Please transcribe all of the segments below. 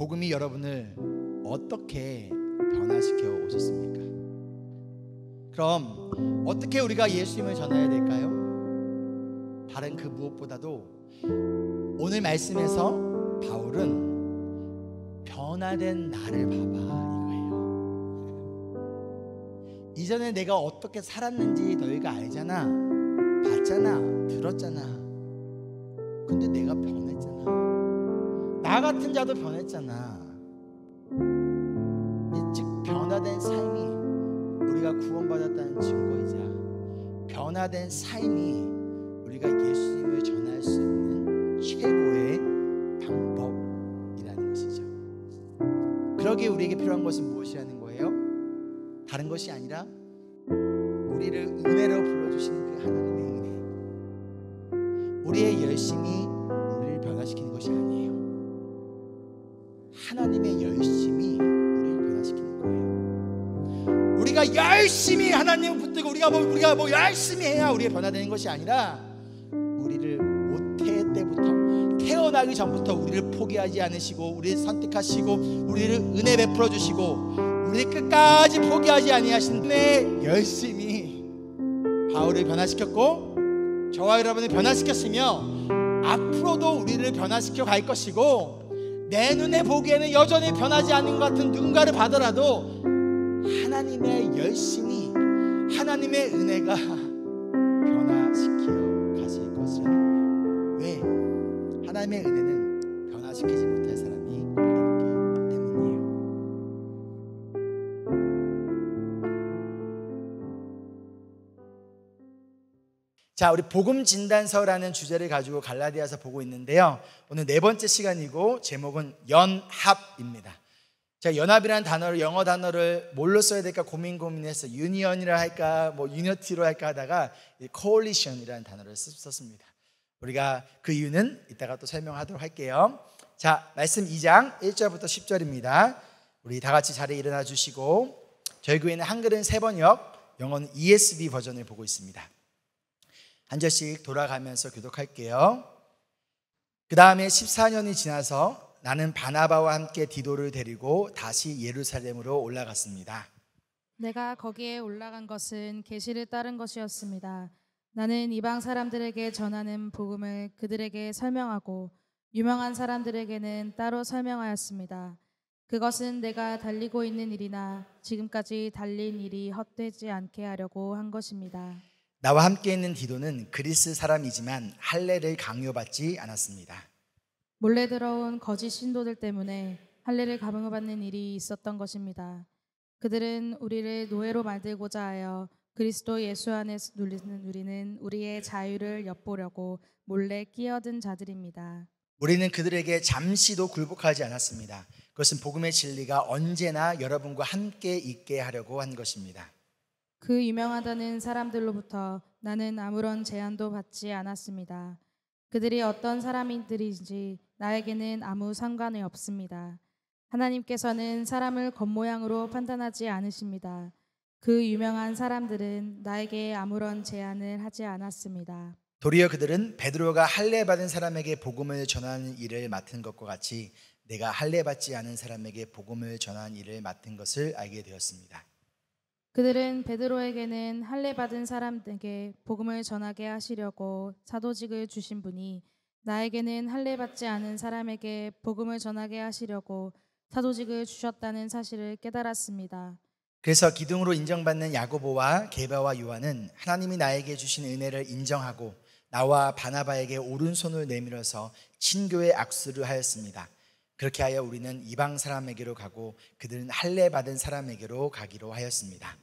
복음이 여러분을 어떻게 변화시켜 오셨습니까? 그럼 어떻게 우리가 예수님을 전해야 될까요? 다른 그 무엇보다도 오늘 말씀에서 바울은 변화된 나를 봐봐 이거예요. 이전에 내가 어떻게 살았는지 너희가 알잖아, 봤잖아, 들었잖아. 근데 내가 변했잖아. 나 같은 자도 변했잖아. 즉 변화된 삶이 우리가 구원받았다는 증거이자 변화된 삶이 우리가 예수님을 전할 수 있는 최고의 방법이라는 것이죠. 그러기에 우리에게 필요한 것은 무엇이라는 거예요? 다른 것이 아니라 우리를 은혜로 불러주시는 그 하나님의 은혜, 우리의 열심이 우리를 변화시키는 것이 아니에요. 하나님의 열심이 우리를 변화시키는 거예요. 우리가 열심히 하나님을 붙들고 우리가 뭐 열심히 해야 우리가 변화되는 것이 아니라 우리를 모태 때부터 태어나기 전부터 우리를 포기하지 않으시고 우리를 선택하시고 우리를 은혜 베풀어 주시고 우리 끝까지 포기하지 아니하신 내 열심히 바울을 변화시켰고 저와 여러분을 변화시켰으며 앞으로도 우리를 변화시켜 갈 것이고 내 눈에 보기에는 여전히 변하지 않는 것 같은 누군가를 봐더라도 하나님의 열심이 하나님의 은혜가 변화시켜 가실 것이라는 거예요. 왜? 하나님의 은혜는 변화시키지 못할 사람이 없기 때문이에요. 자, 우리 복음 진단서라는 주제를 가지고 갈라디아서 보고 있는데요. 오늘 네 번째 시간이고 제목은 연합입니다. 제가 연합이라는 단어를 영어 단어를 뭘로 써야 될까 고민해서 유니언이라 할까 뭐 유니티로 할까 하다가 coalition이라는 단어를 썼습니다. 우리가 그 이유는 이따가 또 설명하도록 할게요. 자, 말씀 2장 1절부터 10절입니다. 우리 다 같이 자리에 일어나 주시고 저희 교회는 한글은 3번역, 영어는 ESV 버전을 보고 있습니다. 한 절씩 돌아가면서 교독할게요. 그 다음에 14년이 지나서 나는 바나바와 함께 디도를 데리고 다시 예루살렘으로 올라갔습니다. 내가 거기에 올라간 것은 계시를 따른 것이었습니다. 나는 이방 사람들에게 전하는 복음을 그들에게 설명하고 유명한 사람들에게는 따로 설명하였습니다. 그것은 내가 달리고 있는 일이나 지금까지 달린 일이 헛되지 않게 하려고 한 것입니다. 나와 함께 있는 디도는 그리스 사람이지만 할례를 강요받지 않았습니다. 몰래 들어온 거짓 신도들 때문에 할례를 강요받는 일이 있었던 것입니다. 그들은 우리를 노예로 만들고자 하여 그리스도 예수 안에서 누리는 우리는 우리의 자유를 엿보려고 몰래 끼어든 자들입니다. 우리는 그들에게 잠시도 굴복하지 않았습니다. 그것은 복음의 진리가 언제나 여러분과 함께 있게 하려고 한 것입니다. 그 유명하다는 사람들로부터 나는 아무런 제한도 받지 않았습니다. 그들이 어떤 사람들인지 나에게는 아무 상관이 없습니다. 하나님께서는 사람을 겉모양으로 판단하지 않으십니다. 그 유명한 사람들은 나에게 아무런 제한을 하지 않았습니다. 도리어 그들은 베드로가 할례 받은 사람에게 복음을 전하는 일을 맡은 것과 같이 내가 할례 받지 않은 사람에게 복음을 전하는 일을 맡은 것을 알게 되었습니다. 그들은 베드로에게는 할례 받은 사람에게 복음을 전하게 하시려고 사도직을 주신 분이 나에게는 할례 받지 않은 사람에게 복음을 전하게 하시려고 사도직을 주셨다는 사실을 깨달았습니다. 그래서 기둥으로 인정받는 야고보와 게바와 요한은 하나님이 나에게 주신 은혜를 인정하고 나와 바나바에게 오른손을 내밀어서 친교의 악수를 하였습니다. 그렇게 하여 우리는 이방 사람에게로 가고 그들은 할례 받은 사람에게로 가기로 하였습니다.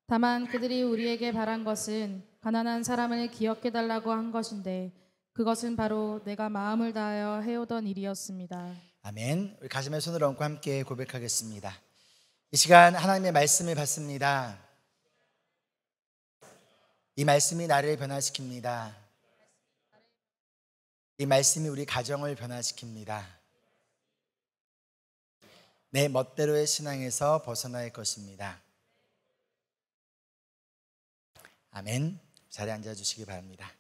다만 그들이 우리에게 바란 것은 가난한 사람을 기억해달라고 한 것인데 그것은 바로 내가 마음을 다하여 해오던 일이었습니다. 아멘. 우리 가슴에 손을 얹고 함께 고백하겠습니다. 이 시간 하나님의 말씀을 받습니다. 이 말씀이 나를 변화시킵니다. 이 말씀이 우리 가정을 변화시킵니다. 내 멋대로의 신앙에서 벗어날 것입니다. 아멘. 자리에 앉아주시기 바랍니다.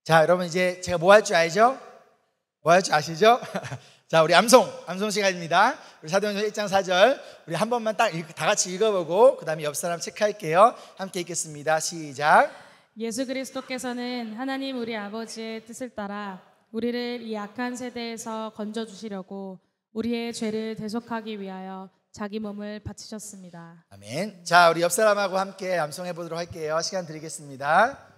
자, 여러분 이제 제가 뭐 할 줄 알죠? 뭐 할 줄 아시죠? 자, 우리 암송 시간입니다. 우리 사도행전 1장 4절 우리 한 번만 다 같이 읽어보고 그 다음에 옆 사람 체크할게요. 함께 읽겠습니다. 시작. 예수 그리스도께서는 하나님 우리 아버지의 뜻을 따라 우리를 이 악한 세대에서 건져주시려고 우리의 죄를 대속하기 위하여 자기 몸을 바치셨습니다. 아멘. 자, 우리 옆 사람하고 함께 암송해 보도록 할게요. 시간 드리겠습니다.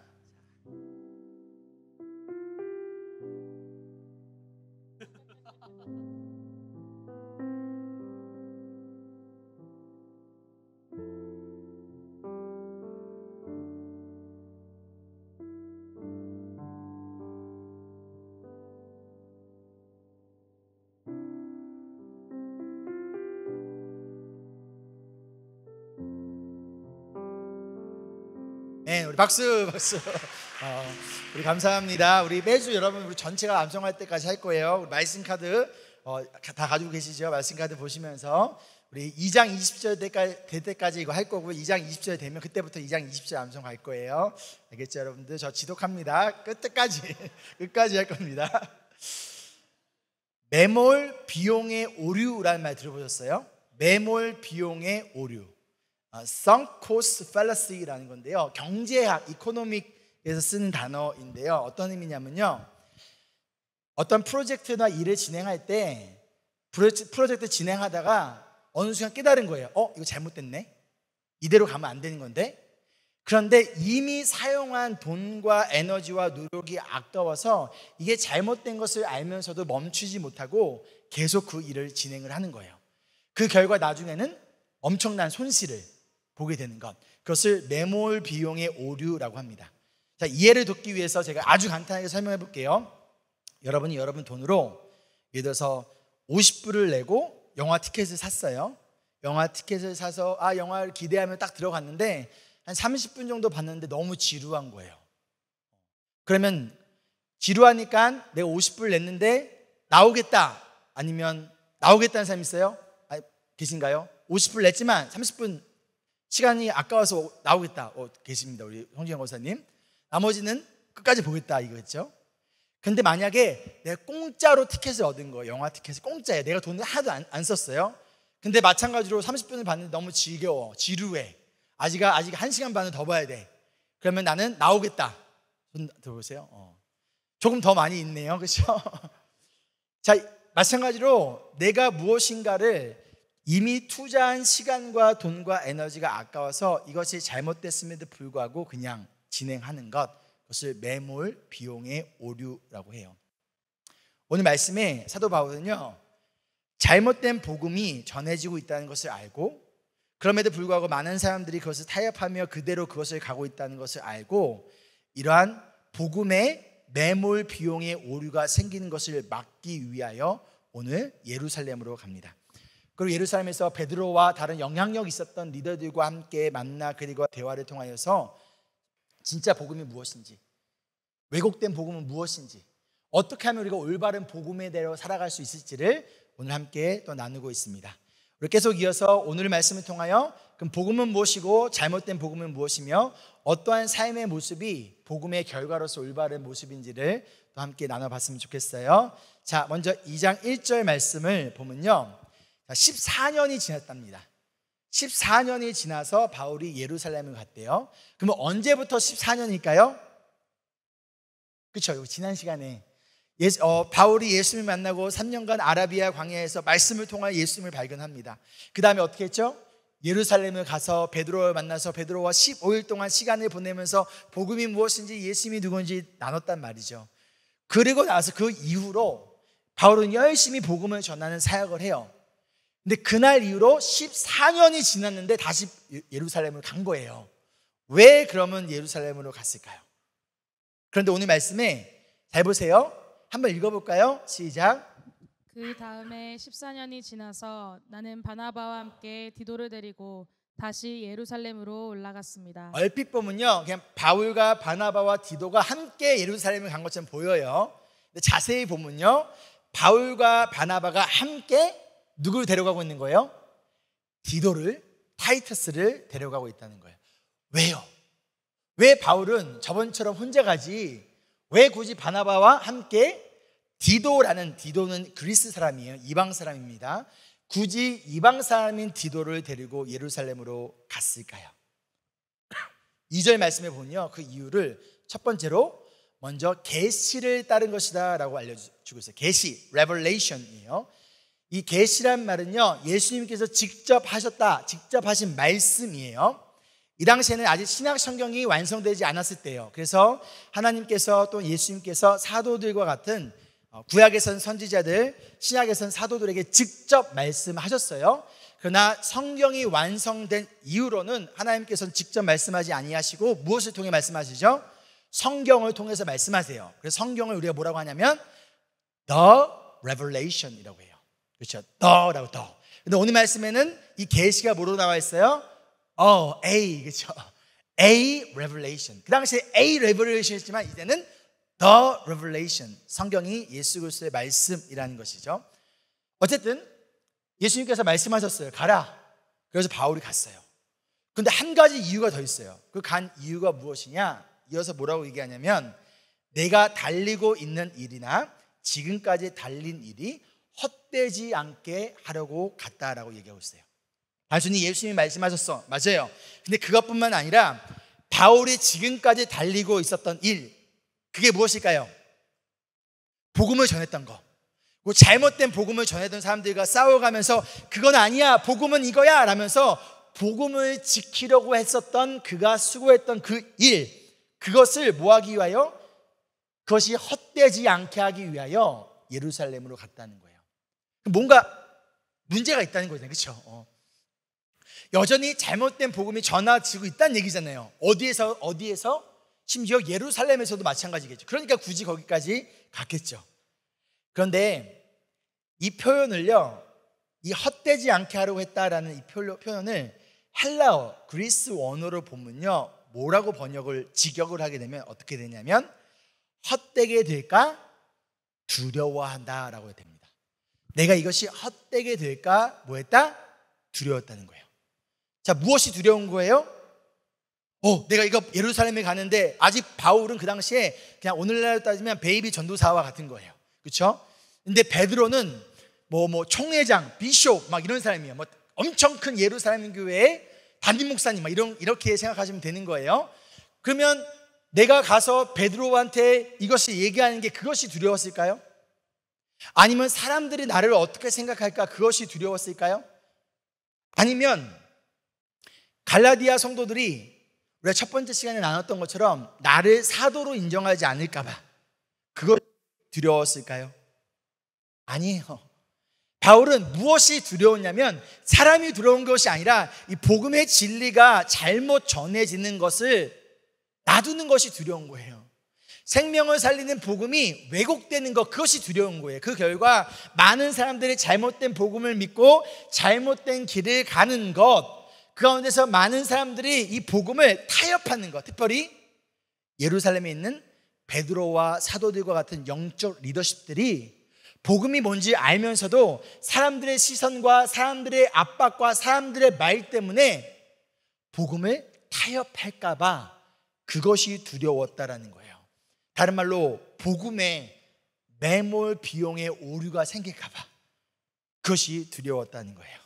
네, 우리 박수. 우리 감사합니다. 우리 매주 여러분 우리 전체가 암송할 때까지 할 거예요. 우리 말씀 카드 다 가지고 계시죠? 말씀 카드 보시면서 우리 2장 20절 될 때까지 이거 할 거고 2장 20절 되면 그때부터 2장 20절 암송 갈 거예요. 알겠죠, 여러분들? 저 지독합니다. 끝까지 할 겁니다. 매몰 비용의 오류라는 말 들어보셨어요? 매몰 비용의 오류. sunk cost fallacy라는 건데요. 경제학, 이코노믹에서 쓰는 단어인데요. 어떤 의미냐면요. 어떤 프로젝트나 일을 진행할 때 프로젝트 진행하다가 어느 순간 깨달은 거예요. 이거 잘못됐네. 이대로 가면 안 되는 건데. 그런데 이미 사용한 돈과 에너지와 노력이 아까워서 이게 잘못된 것을 알면서도 멈추지 못하고 계속 그 일을 진행을 하는 거예요. 그 결과 나중에는 엄청난 손실을 보게 되는 것, 그것을 매몰 비용의 오류라고 합니다. 자, 이해를 돕기 위해서 제가 아주 간단하게 설명해 볼게요. 여러분이 여러분 돈으로 예를 들어서 50불을 내고 영화 티켓을 샀어요. 영화 티켓을 사서 영화를 기대하며 딱 들어갔는데 한 30분 정도 봤는데 너무 지루한 거예요. 그러면 지루하니까 내가 50불 냈는데 나오겠다, 아니면 나오겠다는 사람 있어요? 계신가요? 50불 냈지만 30분 시간이 아까워서 나오겠다. 계십니다. 우리 홍지영 권사님. 나머지는 끝까지 보겠다 이거겠죠. 근데 만약에 내가 공짜로 티켓을 얻은 거예요. 영화 티켓을 공짜예요. 내가 돈을 하나도 안 썼어요. 근데 마찬가지로 30분을 봤는데 너무 지겨워, 지루해. 아직 1시간 반은 더 봐야 돼. 그러면 나는 나오겠다. 손 들어보세요. 조금 더 많이 있네요. 그렇죠? 자, 마찬가지로 내가 무엇인가를 이미 투자한 시간과 돈과 에너지가 아까워서 이것이 잘못됐음에도 불구하고 그냥 진행하는 것, 그것을 매몰 비용의 오류라고 해요. 오늘 말씀에 사도 바울은요, 잘못된 복음이 전해지고 있다는 것을 알고 그럼에도 불구하고 많은 사람들이 그것을 타협하며 그대로 그것을 가고 있다는 것을 알고 이러한 복음의 매몰 비용의 오류가 생기는 것을 막기 위하여 오늘 예루살렘으로 갑니다. 그리고 예루살렘에서 베드로와 다른 영향력 있었던 리더들과 함께 만나 그리고 대화를 통하여서 진짜 복음이 무엇인지, 왜곡된 복음은 무엇인지, 어떻게 하면 우리가 올바른 복음에 대로 살아갈 수 있을지를 오늘 함께 또 나누고 있습니다. 우리 계속 이어서 오늘 말씀을 통하여 그럼 복음은 무엇이고 잘못된 복음은 무엇이며 어떠한 삶의 모습이 복음의 결과로서 올바른 모습인지를 또 함께 나눠봤으면 좋겠어요. 자, 먼저 2장 1절 말씀을 보면요, 14년이 지났답니다. 14년이 지나서 바울이 예루살렘을 갔대요. 그러면 언제부터 14년일까요? 그렇죠. 지난 시간에 바울이 예수님을 만나고 3년간 아라비아 광야에서 말씀을 통하여 예수님을 발견합니다. 그 다음에 어떻게 했죠? 예루살렘을 가서 베드로를 만나서 베드로와 15일 동안 시간을 보내면서 복음이 무엇인지 예수님이 누군지 나눴단 말이죠. 그리고 나서 그 이후로 바울은 열심히 복음을 전하는 사역을 해요. 근데 그날 이후로 14년이 지났는데 다시 예루살렘을 간 거예요. 왜 그러면 예루살렘으로 갔을까요? 그런데 오늘 말씀에 잘 보세요. 한번 읽어볼까요? 시작. 그 다음에 14년이 지나서 나는 바나바와 함께 디도를 데리고 다시 예루살렘으로 올라갔습니다. 얼핏 보면요, 그냥 바울과 바나바와 디도가 함께 예루살렘을 간 것처럼 보여요. 근데 자세히 보면요, 바울과 바나바가 함께 누구를 데려가고 있는 거예요? 디도를, 타이터스를 데려가고 있다는 거예요. 왜요? 왜 바울은 저번처럼 혼자 가지 왜 굳이 바나바와 함께 디도는 그리스 사람이에요. 이방 사람입니다. 굳이 이방 사람인 디도를 데리고 예루살렘으로 갔을까요? 2절 말씀에 보면요, 그 이유를 첫 번째로 먼저 계시를 따른 것이다 라고 알려주고 있어요. 계시, revelation이에요. 이 계시란 말은요, 예수님께서 직접 하셨다, 직접 하신 말씀이에요. 이 당시에는 아직 신약 성경이 완성되지 않았을 때예요. 그래서 하나님께서 또 예수님께서 사도들과 같은 구약에선 선지자들, 신약에선 사도들에게 직접 말씀하셨어요. 그러나 성경이 완성된 이후로는 하나님께서는 직접 말씀하지 아니하시고 무엇을 통해 말씀하시죠? 성경을 통해서 말씀하세요. 그래서 성경을 우리가 뭐라고 하냐면 The Revelation이라고 해요. 그렇죠? The라고 The. 근데 오늘 말씀에는 이 계시가 뭐로 나와 있어요? A, 그렇죠? A Revelation. 그 당시에 A Revelation이었지만 이제는 The Revelation. 성경이 예수 그리스도의 말씀이라는 것이죠. 어쨌든 예수님께서 말씀하셨어요. 가라. 그래서 바울이 갔어요. 그런데 한 가지 이유가 더 있어요. 그 간 이유가 무엇이냐? 이어서 뭐라고 얘기하냐면 내가 달리고 있는 일이나 지금까지 달린 일이 헛되지 않게 하려고 갔다라고 얘기하고 있어요. 단순히 예수님이 말씀하셨어. 맞아요. 근데 그것뿐만 아니라 바울이 지금까지 달리고 있었던 일, 그게 무엇일까요? 복음을 전했던 거. 잘못된 복음을 전했던 사람들과 싸워가면서 그건 아니야, 복음은 이거야 라면서 복음을 지키려고 했었던 그가 수고했던 그 일, 그것을 뭐 하기 위하여? 그것이 헛되지 않게 하기 위하여 예루살렘으로 갔다는 거예요. 뭔가 문제가 있다는 거잖아요. 그렇죠? 여전히 잘못된 복음이 전해지고 있다는 얘기잖아요. 어디에서? 심지어 예루살렘에서도 마찬가지겠죠. 그러니까 굳이 거기까지 갔겠죠. 그런데 이 표현을요, 이 헛되지 않게 하려고 했다라는 이 표현을 헬라어, 그리스 원어로 보면요, 뭐라고 직역을 하게 되면 어떻게 되냐면 헛되게 될까 두려워한다라고 됩니다. 내가 이것이 헛되게 될까 뭐 했다? 두려웠다는 거예요. 자, 무엇이 두려운 거예요? 내가 이거 예루살렘에 가는데 아직 바울은 그 당시에 그냥 오늘날로 따지면 베이비 전도사와 같은 거예요. 그렇죠? 근데 베드로는 뭐 총회장, 비숍 막 이런 사람이에요. 뭐 엄청 큰 예루살렘 교회의 담임 목사님 막 이렇게 생각하시면 되는 거예요. 그러면 내가 가서 베드로한테 이것이 얘기하는 게 그것이 두려웠을까요? 아니면 사람들이 나를 어떻게 생각할까 그것이 두려웠을까요? 아니면 갈라디아 성도들이 우리가 첫 번째 시간에 나눴던 것처럼 나를 사도로 인정하지 않을까 봐 그것 두려웠을까요? 아니에요. 바울은 무엇이 두려웠냐면 사람이 두려운 것이 아니라 이 복음의 진리가 잘못 전해지는 것을 놔두는 것이 두려운 거예요. 생명을 살리는 복음이 왜곡되는 것, 그것이 두려운 거예요. 그 결과 많은 사람들이 잘못된 복음을 믿고 잘못된 길을 가는 것, 그 가운데서 많은 사람들이 이 복음을 타협하는 것, 특별히 예루살렘에 있는 베드로와 사도들과 같은 영적 리더십들이 복음이 뭔지 알면서도 사람들의 시선과 사람들의 압박과 사람들의 말 때문에 복음을 타협할까 봐 그것이 두려웠다라는 거예요. 다른 말로 복음에 매몰 비용의 오류가 생길까 봐 그것이 두려웠다는 거예요.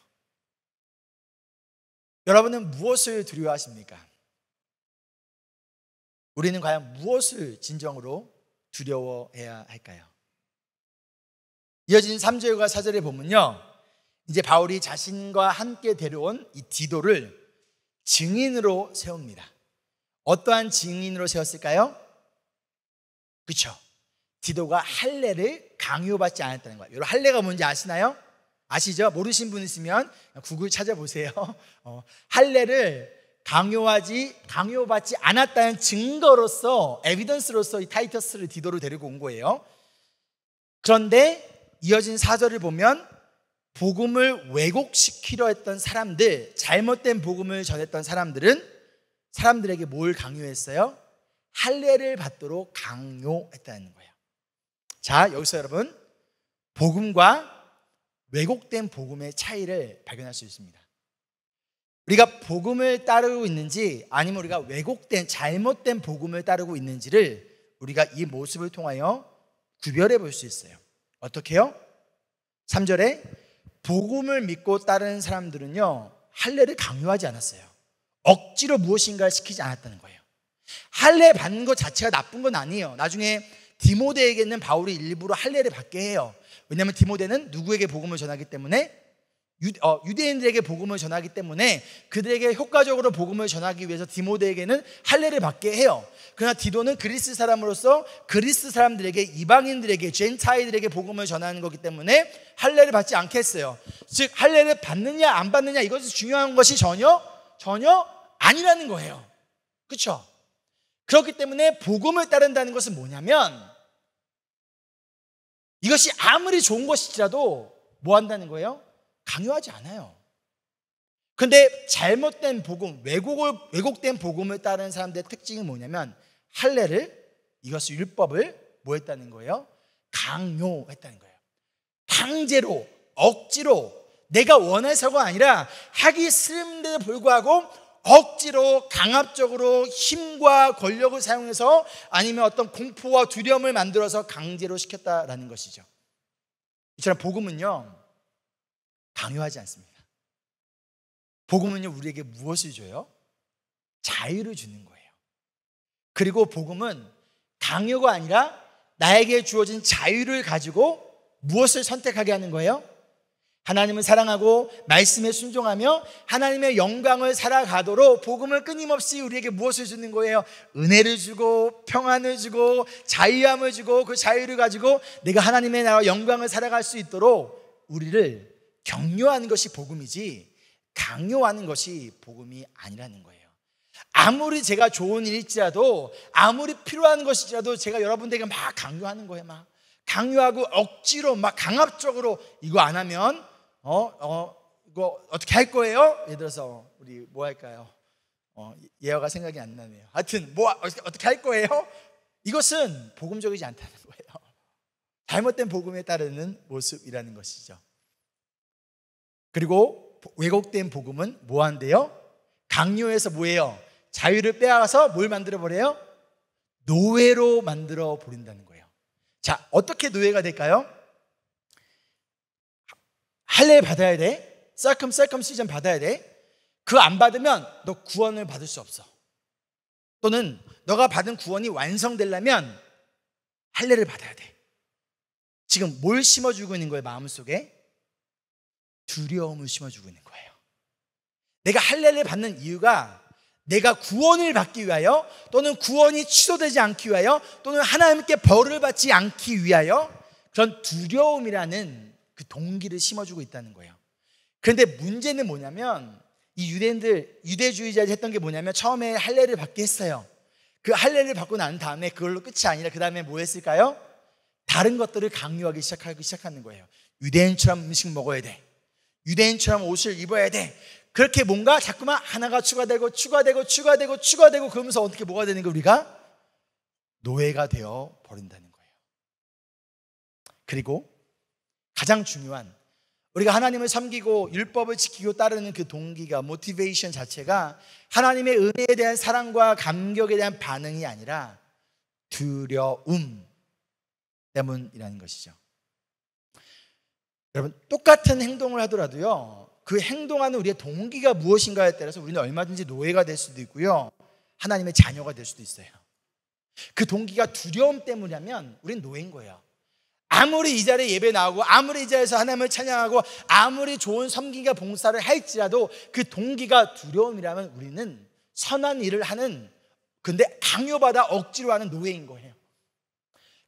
여러분은 무엇을 두려워하십니까? 우리는 과연 무엇을 진정으로 두려워해야 할까요? 이어진 3절과 4절에 보면요, 이제 바울이 자신과 함께 데려온 이 디도를 증인으로 세웁니다. 어떠한 증인으로 세웠을까요? 그렇죠. 디도가 할례를 강요받지 않았다는 거예요. 여러분 할례가 뭔지 아시나요? 아시죠? 모르신 분 있으면 구글 찾아보세요. 할례를 강요받지 않았다는 증거로서, 에비던스로서 이 타이터스를 디도를 데리고 온 거예요. 그런데 이어진 4절을 보면 복음을 왜곡시키려 했던 사람들, 잘못된 복음을 전했던 사람들에게 뭘 강요했어요? 할례를 받도록 강요했다는 거예요. 자, 여기서 여러분 복음과 왜곡된 복음의 차이를 발견할 수 있습니다. 우리가 복음을 따르고 있는지 아니면 우리가 왜곡된 잘못된 복음을 따르고 있는지를 우리가 이 모습을 통하여 구별해 볼 수 있어요. 어떻게 해요? 3절에 복음을 믿고 따르는 사람들은요, 할례를 강요하지 않았어요. 억지로 무엇인가를 시키지 않았다는 거예요. 할례 받는 것 자체가 나쁜 건 아니에요. 나중에 디모데에게는 바울이 일부러 할례를 받게 해요. 왜냐하면 디모데는 누구에게 복음을 전하기 때문에? 유대인들에게 복음을 전하기 때문에 그들에게 효과적으로 복음을 전하기 위해서 디모데에게는 할례를 받게 해요. 그러나 디도는 그리스 사람으로서 그리스 사람들에게, 이방인들에게, 젠타이들에게 복음을 전하는 거기 때문에 할례를 받지 않겠어요. 즉 할례를 받느냐 안 받느냐 이것이 중요한 것이 전혀 아니라는 거예요. 그렇죠? 그렇기 때문에 복음을 따른다는 것은 뭐냐면, 이것이 아무리 좋은 것이라도 뭐 한다는 거예요? 강요하지 않아요. 그런데 잘못된 복음, 왜곡된 복음을 따르는 사람들의 특징이 뭐냐면, 이것을 율법을 뭐 했다는 거예요? 강요했다는 거예요. 강제로, 억지로, 내가 원해서가 아니라 하기 싫은데도 불구하고 억지로, 강압적으로 힘과 권력을 사용해서, 아니면 어떤 공포와 두려움을 만들어서 강제로 시켰다라는 것이죠. 이처럼 복음은요, 강요하지 않습니다. 복음은요, 우리에게 무엇을 줘요? 자유를 주는 거예요. 그리고 복음은 강요가 아니라 나에게 주어진 자유를 가지고 무엇을 선택하게 하는 거예요? 하나님을 사랑하고 말씀에 순종하며 하나님의 영광을 살아가도록 복음을 끊임없이 우리에게 무엇을 주는 거예요? 은혜를 주고 평안을 주고 자유함을 주고, 그 자유를 가지고 내가 하나님의 나라와 영광을 살아갈 수 있도록 우리를 격려하는 것이 복음이지, 강요하는 것이 복음이 아니라는 거예요. 아무리 제가 좋은 일일지라도, 아무리 필요한 것이지라도 제가 여러분들에게 막 강요하는 거예요. 막 강요하고 억지로 막 강압적으로 이거 안 하면 이거 어떻게 할 거예요? 예를 들어서 우리 뭐 할까요? 예어가 생각이 안 나네요. 하여튼 뭐 어떻게 할 거예요? 이것은 복음적이지 않다는 거예요. 잘못된 복음에 따르는 모습이라는 것이죠. 그리고 왜곡된 복음은 뭐 한대요? 강요해서 뭐예요? 자유를 빼앗아서 뭘 만들어 버려요? 노예로 만들어 버린다는 거예요. 자, 어떻게 노예가 될까요? 할례 받아야 돼. circumcision 받아야 돼. 그거 안 받으면 너 구원을 받을 수 없어. 또는 너가 받은 구원이 완성되려면 할례를 받아야 돼. 지금 뭘 심어주고 있는 거예요? 마음속에 두려움을 심어주고 있는 거예요. 내가 할례를 받는 이유가 내가 구원을 받기 위하여, 또는 구원이 취소되지 않기 위하여, 또는 하나님께 벌을 받지 않기 위하여, 그런 두려움이라는 그 동기를 심어주고 있다는 거예요. 그런데 문제는 뭐냐면, 이 유대주의자들이 했던 게 뭐냐면, 처음에 할례를 받게 했어요. 그 할례를 받고 난 다음에 그걸로 끝이 아니라 그 다음에 뭐 했을까요? 다른 것들을 강요하기 시작하는 거예요. 유대인처럼 음식 먹어야 돼. 유대인처럼 옷을 입어야 돼. 그렇게 뭔가 자꾸만 하나가 추가되고 그러면서 어떻게 뭐가 되는 거예요? 우리가 노예가 되어 버린다는 거예요. 그리고 가장 중요한, 우리가 하나님을 섬기고 율법을 지키고 따르는 그 동기가, 모티베이션 자체가 하나님의 은혜에 대한 사랑과 감격에 대한 반응이 아니라 두려움 때문이라는 것이죠. 여러분, 똑같은 행동을 하더라도요, 그 행동하는 우리의 동기가 무엇인가에 따라서 우리는 얼마든지 노예가 될 수도 있고요, 하나님의 자녀가 될 수도 있어요. 그 동기가 두려움 때문이라면 우리는 노예인 거예요. 아무리 이 자리에 예배 나오고, 아무리 이 자리에서 하나님을 찬양하고, 아무리 좋은 섬김과 봉사를 할지라도 그 동기가 두려움이라면 우리는 선한 일을 하는, 근데 강요받아 억지로 하는 노예인 거예요.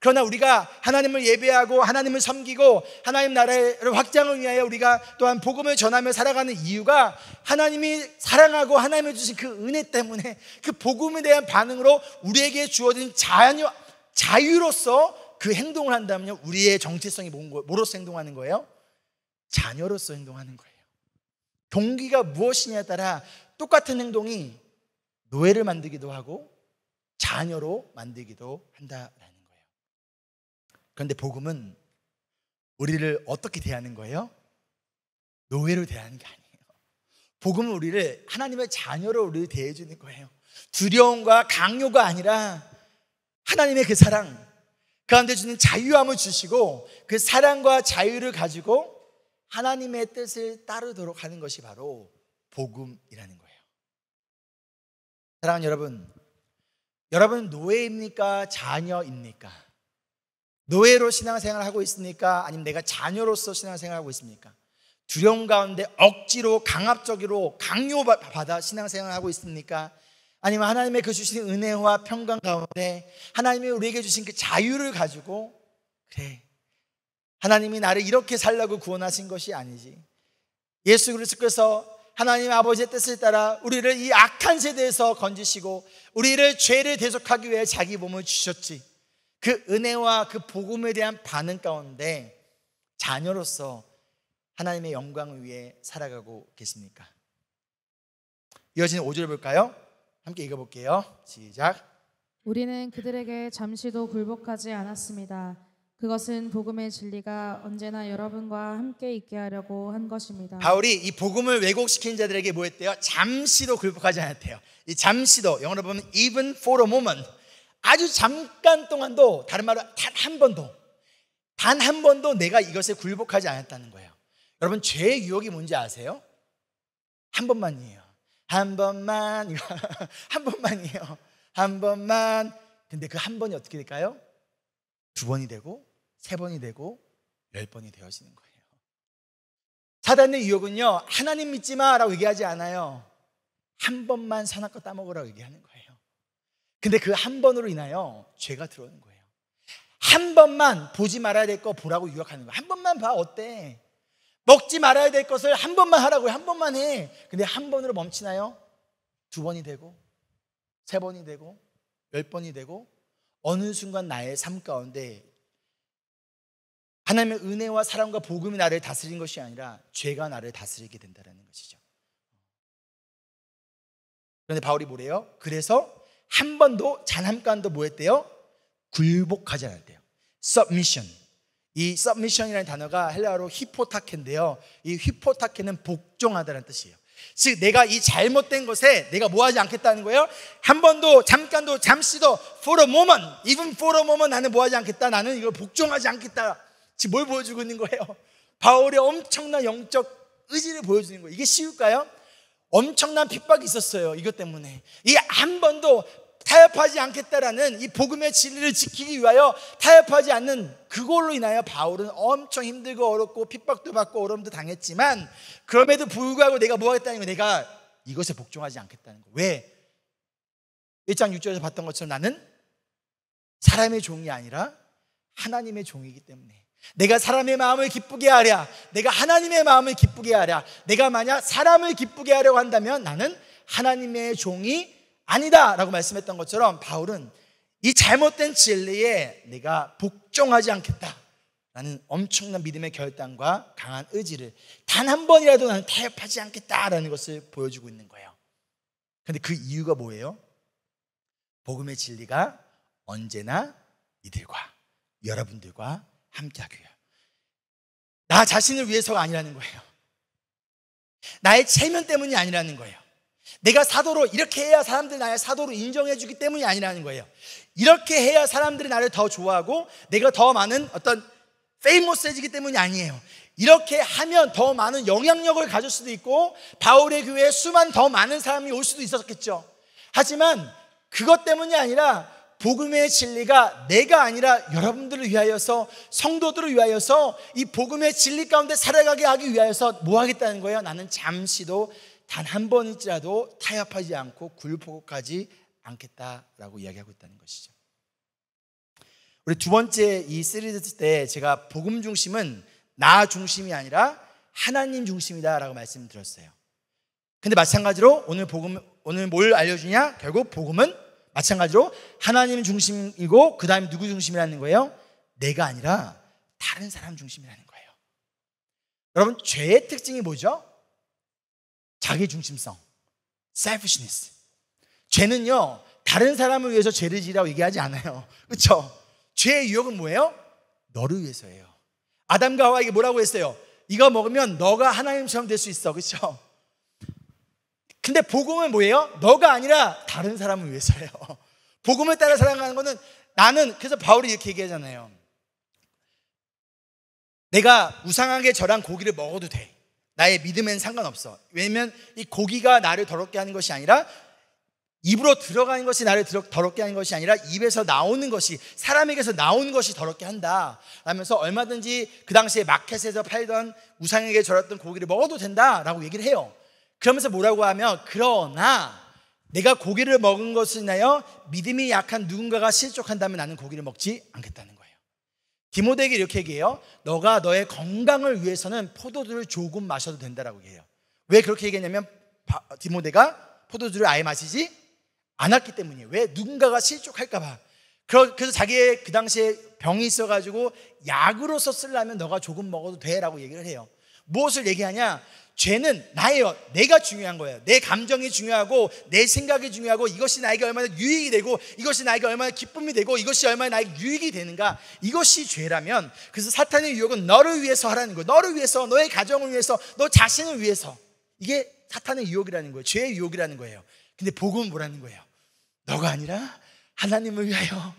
그러나 우리가 하나님을 예배하고 하나님을 섬기고 하나님 나라의 확장을 위하여 우리가 또한 복음을 전하며 살아가는 이유가, 하나님이 사랑하고 하나님이 주신 그 은혜 때문에, 그 복음에 대한 반응으로 우리에게 주어진 자유로서 그 행동을 한다면요, 우리의 정체성이 뭐로서 행동하는 거예요? 자녀로서 행동하는 거예요. 동기가 무엇이냐에 따라 똑같은 행동이 노예를 만들기도 하고 자녀로 만들기도 한다라는 거예요. 그런데 복음은 우리를 어떻게 대하는 거예요? 노예로 대하는 게 아니에요. 복음은 우리를 하나님의 자녀로 우리를 대해주는 거예요. 두려움과 강요가 아니라 하나님의 그 사랑, 가운데 주는 자유함을 주시고 그 사랑과 자유를 가지고 하나님의 뜻을 따르도록 하는 것이 바로 복음이라는 거예요. 사랑하는 여러분, 여러분은 노예입니까? 자녀입니까? 노예로 신앙생활을 하고 있습니까? 아니면 내가 자녀로서 신앙생활을 하고 있습니까? 두려움 가운데 억지로 강압적으로 강요받아 신앙생활을 하고 있습니까? 아니면 하나님의 그 주신 은혜와 평강 가운데 하나님이 우리에게 주신 그 자유를 가지고 그래, 하나님이 나를 이렇게 살라고 구원하신 것이 아니지, 예수 그리스도께서 하나님 아버지의 뜻을 따라 우리를 이 악한 세대에서 건지시고 우리를 죄를 대속하기 위해 자기 몸을 주셨지, 그 은혜와 그 복음에 대한 반응 가운데 자녀로서 하나님의 영광을 위해 살아가고 계십니까? 이어지는 5절 볼까요? 함께 읽어볼게요. 시작. 우리는 그들에게 잠시도 굴복하지 않았습니다. 그것은 복음의 진리가 언제나 여러분과 함께 있게 하려고 한 것입니다. 바울이 이 복음을 왜곡시킨 자들에게 뭐 했대요? 잠시도 굴복하지 않았대요. 이 잠시도 영어로 보면 even for a moment, 아주 잠깐 동안도, 다른 말로 단 한 번도 내가 이것에 굴복하지 않았다는 거예요. 여러분, 죄의 유혹이 뭔지 아세요? 한 번만이에요. 한 번만, 이거 한 번만이에요. 한 번만. 근데 그 한 번이 어떻게 될까요? 2번이 되고 3번이 되고 10번이 되어지는 거예요. 사단의 유혹은요, 하나님 믿지 마라고 얘기하지 않아요. 한 번만 선악과 따먹으라고 얘기하는 거예요. 근데 그 한 번으로 인하여 죄가 들어오는 거예요. 한 번만 보지 말아야 될 거 보라고 유혹하는 거예요. 한 번만 봐, 어때? 먹지 말아야 될 것을 한 번만 하라고요. 한 번만 해. 근데 한 번으로 멈추나요? 2번이 되고 3번이 되고 10번이 되고 어느 순간 나의 삶 가운데 하나님의 은혜와 사랑과 복음이 나를 다스린 것이 아니라 죄가 나를 다스리게 된다는 것이죠. 그런데 바울이 뭐래요? 그래서 한 번도 단 한 번도 뭐 했대요? 굴복하지 않았대요. submission. 이 submission이라는 단어가 헬라어로 히포타케인데요, 이 히포타케는 복종하다는 뜻이에요. 즉 내가 이 잘못된 것에 내가 뭐 하지 않겠다는 거예요? 한 번도, 잠깐도, 잠시도 for a moment, even for a moment 나는 뭐 하지 않겠다, 나는 이걸 복종하지 않겠다. 지금 뭘 보여주고 있는 거예요? 바울의 엄청난 영적 의지를 보여주는 거예요. 이게 쉬울까요? 엄청난 핍박이 있었어요. 이것 때문에 이 한 번도 타협하지 않겠다라는 이 복음의 진리를 지키기 위하여 타협하지 않는 그걸로 인하여 바울은 엄청 힘들고 어렵고 핍박도 받고 어려움도 당했지만 그럼에도 불구하고 내가 뭐 하겠다는 거예요? 내가 이것에 복종하지 않겠다는 거예요. 왜? 1장 6절에서 봤던 것처럼 나는 사람의 종이 아니라 하나님의 종이기 때문에 내가 사람의 마음을 기쁘게 하랴, 내가 하나님의 마음을 기쁘게 하랴. 내가 만약 사람을 기쁘게 하려고 한다면 나는 하나님의 종이 아니다 라고 말씀했던 것처럼 바울은 이 잘못된 진리에 내가 복종하지 않겠다 라는 엄청난 믿음의 결단과 강한 의지를 단 한 번이라도 나는 타협하지 않겠다라는 것을 보여주고 있는 거예요. 그런데 그 이유가 뭐예요? 복음의 진리가 언제나 이들과 여러분들과 함께하기 위해요. 나 자신을 위해서가 아니라는 거예요. 나의 체면 때문이 아니라는 거예요. 내가 사도로 이렇게 해야 사람들이 나를 사도로 인정해 주기 때문이 아니라는 거예요. 이렇게 해야 사람들이 나를 더 좋아하고 내가 더 많은 어떤 페이머스해지기 때문이 아니에요. 이렇게 하면 더 많은 영향력을 가질 수도 있고 바울의 교회에 수만 더 많은 사람이 올 수도 있었겠죠. 하지만 그것 때문이 아니라 복음의 진리가 내가 아니라 여러분들을 위하여서, 성도들을 위하여서 이 복음의 진리 가운데 살아가게 하기 위하여서 뭐 하겠다는 거예요? 나는 잠시도 단 한 번일지라도 타협하지 않고 굴복하지 않겠다라고 이야기하고 있다는 것이죠. 우리 두 번째 이 시리즈 때 제가 복음 중심은 나 중심이 아니라 하나님 중심이다라고 말씀드렸어요. 근데 마찬가지로 오늘 뭘 알려주냐? 결국 복음은 마찬가지로 하나님 중심이고 그 다음에 누구 중심이라는 거예요? 내가 아니라 다른 사람 중심이라는 거예요. 여러분, 죄의 특징이 뭐죠? 자기 중심성, selfishness. 죄는요, 다른 사람을 위해서 죄를 지으라고 얘기하지 않아요. 그렇죠? 죄의 유혹은 뭐예요? 너를 위해서예요. 아담과 하와에게 뭐라고 했어요? 이거 먹으면 너가 하나님처럼 될 수 있어. 그렇죠? 근데 복음은 뭐예요? 너가 아니라 다른 사람을 위해서예요. 복음을 따라 살아가는 거는 나는, 그래서 바울이 이렇게 얘기하잖아요. 내가 무상하게 절한 고기를 먹어도 돼. 나의 믿음에는 상관없어. 왜냐면 이 고기가 나를 더럽게 하는 것이 아니라, 입으로 들어가는 것이 나를 더럽게 하는 것이 아니라 입에서 나오는 것이, 사람에게서 나오는 것이 더럽게 한다 라면서 얼마든지 그 당시에 마켓에서 팔던 우상에게 절했던 고기를 먹어도 된다라고 얘기를 해요. 그러면서 뭐라고 하면, 그러나 내가 고기를 먹은 것을 인하여 믿음이 약한 누군가가 실족한다면 나는 고기를 먹지 않겠다는 거예요. 디모데에게 이렇게 얘기해요. 너가 너의 건강을 위해서는 포도주를 조금 마셔도 된다라고 얘기해요. 왜 그렇게 얘기했냐면, 디모데가 포도주를 아예 마시지 않았기 때문이에요. 왜? 누군가가 실족할까 봐. 그래서 자기의 그 당시에 병이 있어가지고 약으로서 쓰려면 너가 조금 먹어도 돼 라고 얘기를 해요. 무엇을 얘기하냐? 죄는 나예요. 내가 중요한 거예요. 내 감정이 중요하고 내 생각이 중요하고, 이것이 나에게 얼마나 유익이 되고, 이것이 나에게 얼마나 기쁨이 되고, 이것이 얼마나 나에게 유익이 되는가, 이것이 죄라면, 그래서 사탄의 유혹은 너를 위해서 하라는 거예요. 너를 위해서, 너의 가정을 위해서, 너 자신을 위해서. 이게 사탄의 유혹이라는 거예요. 죄의 유혹이라는 거예요. 근데 복음은 뭐라는 거예요? 너가 아니라 하나님을 위하여,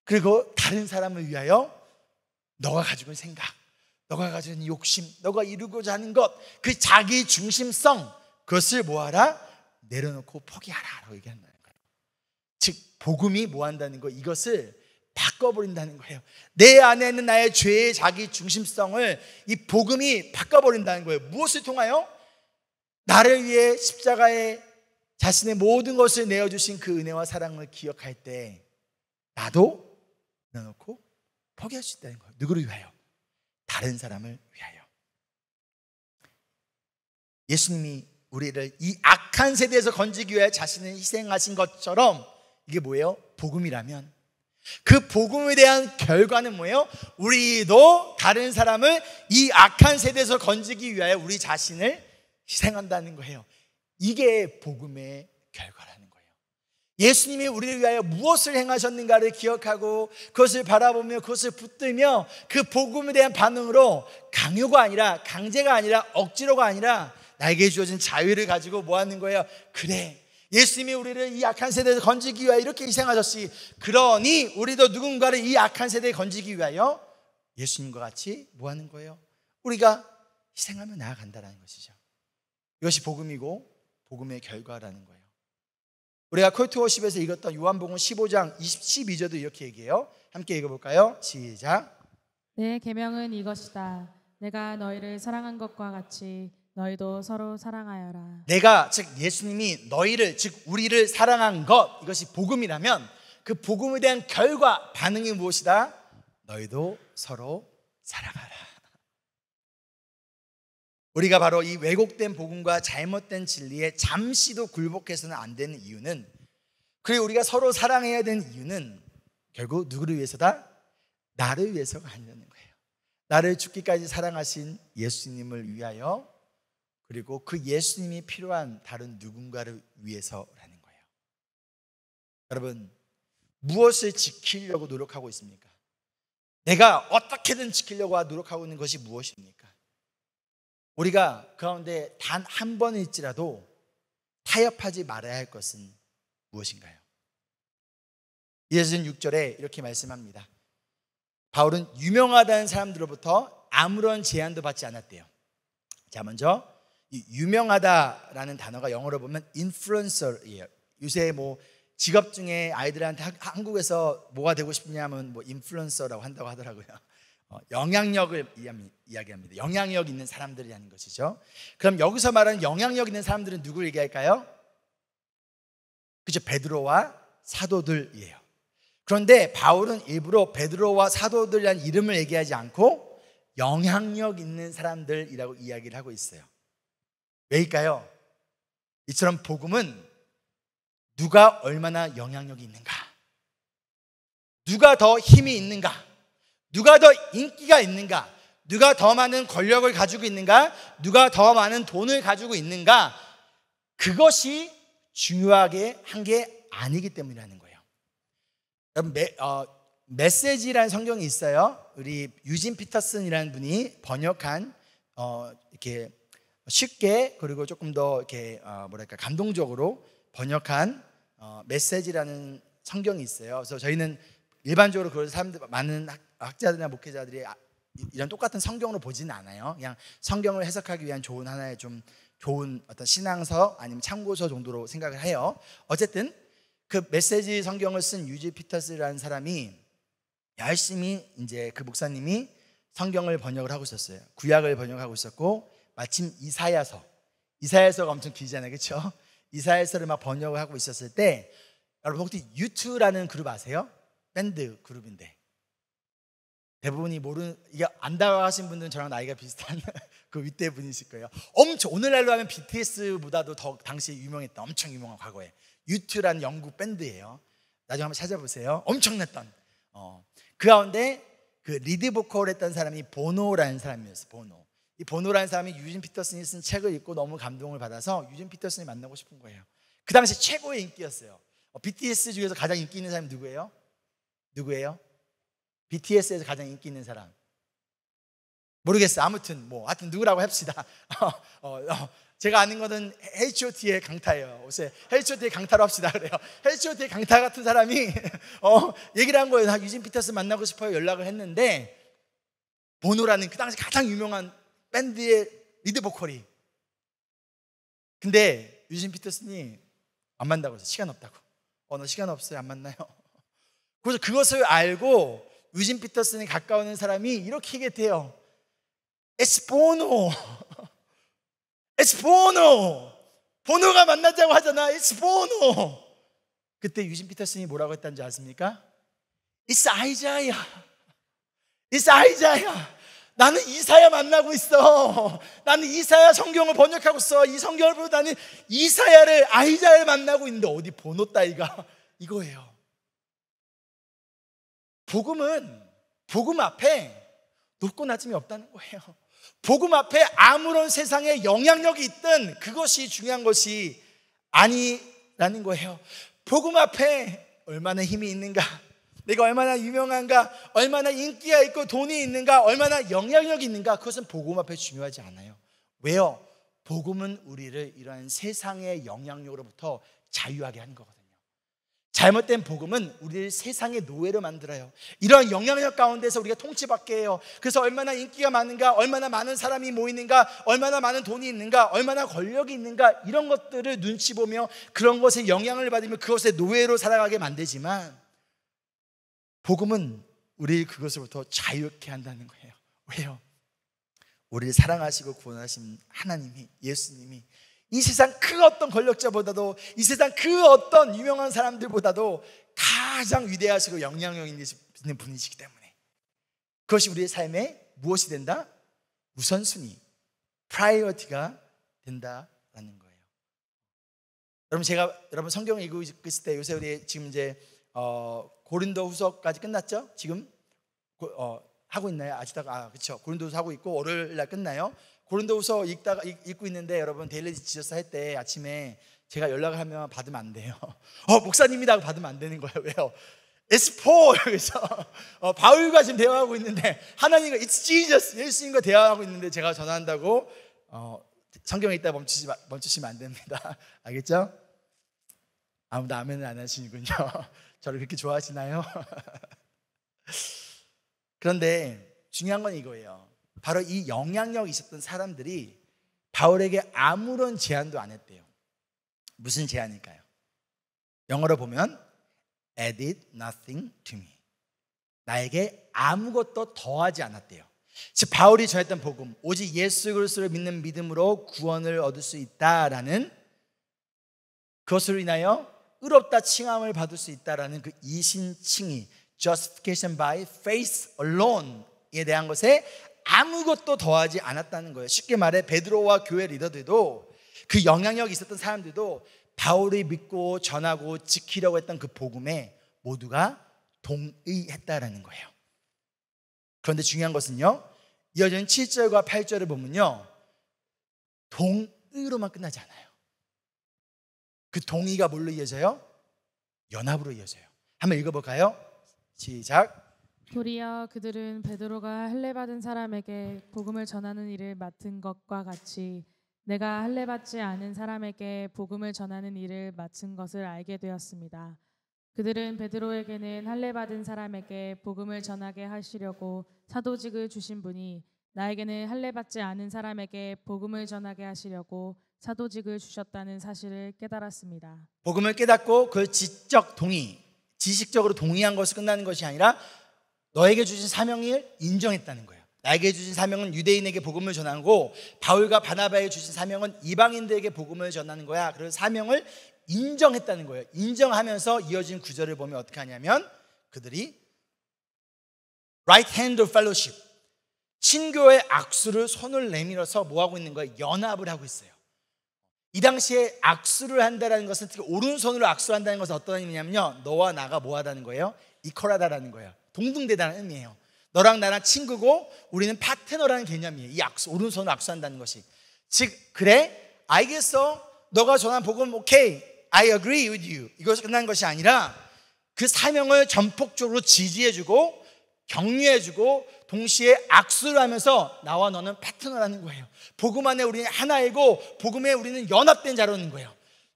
그리고 다른 사람을 위하여 너가 가지고 있는 생각, 너가 가지고 있는 욕심, 너가 이루고자 하는 것, 그 자기 중심성, 그것을 뭐하라? 내려놓고 포기하라 라고 얘기한다는 거예요. 즉 복음이 뭐한다는 거, 이것을 바꿔버린다는 거예요. 내 안에 있는 나의 죄의 자기 중심성을 이 복음이 바꿔버린다는 거예요. 무엇을 통하여? 나를 위해 십자가에 자신의 모든 것을 내어주신 그 은혜와 사랑을 기억할 때 나도 내놓고 포기할 수 있다는 거예요. 누구를 위하여? 다른 사람을 위하여. 예수님이 우리를 이 악한 세대에서 건지기 위해 자신을 희생하신 것처럼, 이게 뭐예요? 복음이라면 그 복음에 대한 결과는 뭐예요? 우리도 다른 사람을 이 악한 세대에서 건지기 위하여 우리 자신을 희생한다는 거예요. 이게 복음의 결과라는 거예요. 예수님이 우리를 위하여 무엇을 행하셨는가를 기억하고 그것을 바라보며 그것을 붙들며 그 복음에 대한 반응으로 강요가 아니라, 강제가 아니라, 억지로가 아니라 나에게 주어진 자유를 가지고 뭐 하는 거예요? 그래, 예수님이 우리를 이 악한 세대에서 건지기 위하여 이렇게 희생하셨으니, 그러니 우리도 누군가를 이 악한 세대에 건지기 위하여 예수님과 같이 뭐 하는 거예요? 우리가 희생하며 나아간다는 것이죠. 이것이 복음이고 복음의 결과라는 거예요. 우리가 콜트워십에서 읽었던 요한복음 15장 12절도 이렇게 얘기해요. 함께 읽어볼까요? 시작. 내 계명은 이것이다. 내가 너희를 사랑한 것과 같이 너희도 서로 사랑하여라. 내가, 즉 예수님이 너희를, 즉 우리를 사랑한 것, 이것이 복음이라면 그 복음에 대한 결과, 반응이 무엇이다? 너희도 서로 사랑하라. 우리가 바로 이 왜곡된 복음과 잘못된 진리에 잠시도 굴복해서는 안 되는 이유는, 그리고 우리가 서로 사랑해야 되는 이유는 결국 누구를 위해서다? 나를 위해서가 아니라는 거예요. 나를 죽기까지 사랑하신 예수님을 위하여, 그리고 그 예수님이 필요한 다른 누군가를 위해서라는 거예요. 여러분, 무엇을 지키려고 노력하고 있습니까? 내가 어떻게든 지키려고 노력하고 있는 것이 무엇입니까? 우리가 그 가운데 단 한 번일지라도 타협하지 말아야 할 것은 무엇인가요? 이어진 6절에 이렇게 말씀합니다. 바울은 유명하다는 사람들로부터 아무런 제한도 받지 않았대요. 자, 먼저 이 유명하다라는 단어가 영어로 보면 인플루언서예요. 요새 뭐 직업 중에 아이들한테 한국에서 뭐가 되고 싶냐면 뭐 인플루언서라고 한다고 하더라고요. 영향력을 이야기합니다. 영향력 있는 사람들이라는 것이죠. 그럼 여기서 말하는 영향력 있는 사람들은 누구를 얘기할까요? 그죠? 베드로와 사도들이에요. 그런데 바울은 일부러 베드로와 사도들이라는 이름을 얘기하지 않고 영향력 있는 사람들이라고 이야기를 하고 있어요. 왜일까요? 이처럼 복음은 누가 얼마나 영향력이 있는가, 누가 더 힘이 있는가, 누가 더 인기가 있는가, 누가 더 많은 권력을 가지고 있는가, 누가 더 많은 돈을 가지고 있는가, 그것이 중요하게 한 게 아니기 때문이라는 거예요. 여러분, 메시지라는 성경이 있어요. 우리 유진 피터슨이라는 분이 번역한 이렇게 쉽게, 그리고 조금 더 이렇게 뭐랄까 감동적으로 번역한 메시지라는 성경이 있어요. 그래서 저희는 일반적으로 그걸 사람들 많은 학자들이나 목회자들이 이런 똑같은 성경으로 보지는 않아요. 그냥 성경을 해석하기 위한 좋은 하나의 좀 좋은 어떤 신앙서 아니면 참고서 정도로 생각을 해요. 어쨌든 그 메시지 성경을 쓴 유지 피터스라는 사람이 열심히 이제 그 목사님이 성경을 번역을 하고 있었어요. 구약을 번역하고 있었고 마침 이사야서가 엄청 길잖아요, 그렇죠? 이사야서를 막 번역을 하고 있었을 때 여러분 혹시 U2라는 그룹 아세요? 밴드 그룹인데 대부분이 모르는 이게 안다고 하신 분들은 저랑 나이가 비슷한 그 윗대 분이실 거예요. 엄청 오늘날로 하면 BTS보다도 더 당시에 유명했던 엄청 유명한 과거에 U2라는 영국 밴드예요. 나중에 한번 찾아보세요. 엄청났던 그 가운데 그 리드 보컬 했던 사람이 보노라는 사람이었어요. 이 보노라는 사람이 유진 피터슨이 쓴 책을 읽고 너무 감동을 받아서 유진 피터슨이 만나고 싶은 거예요. 그 당시 최고의 인기였어요. BTS 중에서 가장 인기 있는 사람이 누구예요? BTS에서 가장 인기 있는 사람 모르겠어요. 아무튼 하여튼 누구라고 합시다. 제가 아는 거는 H.O.T의 강타예요. 요새 H.O.T의 강타로 합시다. 그래요. H.O.T의 강타 같은 사람이 얘기를 한 거예요. 유진 피터슨 만나고 싶어요. 연락을 했는데 보노라는 그 당시 가장 유명한 밴드의 리드 보컬이 근데 유진 피터슨이 안 만나고 있어요. 시간 없다고. 너 시간 없어요. 안 만나요. 그래서 그것을 알고 유진 피터슨에 가까운 사람이 이렇게 얘기해요. It's Bono. It's Bono. 보노가 만나자고 하잖아. It's Bono. 그때 유진 피터슨이 뭐라고 했다는 줄 아십니까? It's Isaiah. It's Isaiah. 나는 이사야 만나고 있어. 나는 이사야 성경을 번역하고 있어. 이 성경을 보고 나는 아이자야를 만나고 있는데 어디 보노 따위가 이거예요. 복음 앞에 높고 낮음이 없다는 거예요. 복음 앞에 아무런 세상에 영향력이 있든 그것이 중요한 것이 아니라는 거예요. 복음 앞에 얼마나 힘이 있는가, 내가 얼마나 유명한가, 얼마나 인기가 있고 돈이 있는가, 얼마나 영향력이 있는가, 그것은 복음 앞에 중요하지 않아요. 왜요? 복음은 우리를 이러한 세상의 영향력으로부터 자유하게 하는 거거든요. 잘못된 복음은 우리를 세상의 노예로 만들어요. 이런 영향력 가운데서 우리가 통치받게 해요. 그래서 얼마나 인기가 많은가, 얼마나 많은 사람이 모이는가, 얼마나 많은 돈이 있는가, 얼마나 권력이 있는가, 이런 것들을 눈치 보며 그런 것에 영향을 받으며 그것의 노예로 살아가게 만들지만 복음은 우리를 그것으로부터 자유케 한다는 거예요. 왜요? 우리를 사랑하시고 구원하신 하나님이, 예수님이 이 세상 그 어떤 권력자보다도, 이 세상 그 어떤 유명한 사람들보다도 가장 위대하시고 영향력 있는 분이시기 때문에 그것이 우리의 삶에 무엇이 된다? 우선순위, 프라이어티가 된다라는 거예요. 여러분 성경을 읽고 있을 때 요새 우리 지금 이제 고린도후서까지 끝났죠? 지금 하고 있나요? 아시다가 그렇죠. 고린도후서 하고 있고 월요일 날 끝나요. 고린도후서 읽고 있는데 여러분 데일리 지저스 할 때 아침에 제가 연락을 하면 받으면 안 돼요. 목사님이라고 받으면 안 되는 거예요. 왜요? It's Paul. 그래서 바울과 지금 대화하고 있는데 하나님과 It's Jesus, 예수님과 대화하고 있는데 제가 전화한다고 성경에 있다 멈추시면 안 됩니다. 알겠죠? 아무도 아멘을 안 하시는군요. 저를 그렇게 좋아하시나요? 그런데 중요한 건 이거예요. 바로 이 영향력이 있었던 사람들이 바울에게 아무런 제한도 안 했대요. 무슨 제한일까요? 영어로 보면 added nothing to me. 나에게 아무것도 더하지 않았대요. 즉 바울이 전했던 복음, 오직 예수 그리스도를 믿는 믿음으로 구원을 얻을 수 있다라는, 그것으로 인하여 의롭다 칭함을 받을 수 있다라는 그 이신칭의, justification by faith alone에 대한 것에 아무것도 더하지 않았다는 거예요. 쉽게 말해 베드로와 교회 리더들도, 그 영향력이 있었던 사람들도 바울이 믿고 전하고 지키려고 했던 그 복음에 모두가 동의했다라는 거예요. 그런데 중요한 것은요, 이어지는 7절과 8절을 보면요, 동의로만 끝나지 않아요. 그 동의가 뭘로 이어져요? 연합으로 이어져요. 한번 읽어볼까요? 시작. 도리어 그들은 베드로가 할례받은 사람에게 복음을 전하는 일을 맡은 것과 같이 내가 할례받지 않은 사람에게 복음을 전하는 일을 맡은 것을 알게 되었습니다. 그들은 베드로에게는 할례 받은 사람에게 복음을 전하게 하시려고 사도직을 주신 분이 나에게는 할례 받지 않은 사람에게 복음을 전하게 하시려고 사도직을 주셨다는 사실을 깨달았습니다. 복음을 깨닫고 그 지식적으로 동의한 것을 끝나는 것이 아니라 너에게 주신 사명을 인정했다는 거예요. 나에게 주신 사명은 유대인에게 복음을 전하는 거고, 바울과 바나바에게 주신 사명은 이방인들에게 복음을 전하는 거야. 그래서 사명을 인정했다는 거예요. 인정하면서 이어진 구절을 보면 어떻게 하냐면, 그들이 right hand of fellowship, 친교의 악수를 손을 내밀어서 뭐 하고 있는 거예요? 연합을 하고 있어요. 이 당시에 악수를 한다는 것은, 특히 오른손으로 악수한다는 것은 어떤 의미냐면요, 너와 나가 뭐 하다는 거예요? 이퀄하다라는 거예요. 동등되다는 의미예요. 너랑 나랑 친구고 우리는 파트너라는 개념이에요. 이 악수, 오른손으로 악수한다는 것이. 즉, 그래? 알겠어. 너가 전한 복음 오케이, I agree with you, 이것이 끝난 것이 아니라 그 사명을 전폭적으로 지지해주고 격려해주고 동시에 악수를 하면서 나와 너는 파트너라는 거예요. 복음 안에 우리는 하나이고 복음에 우리는 연합된 자라는 거예요.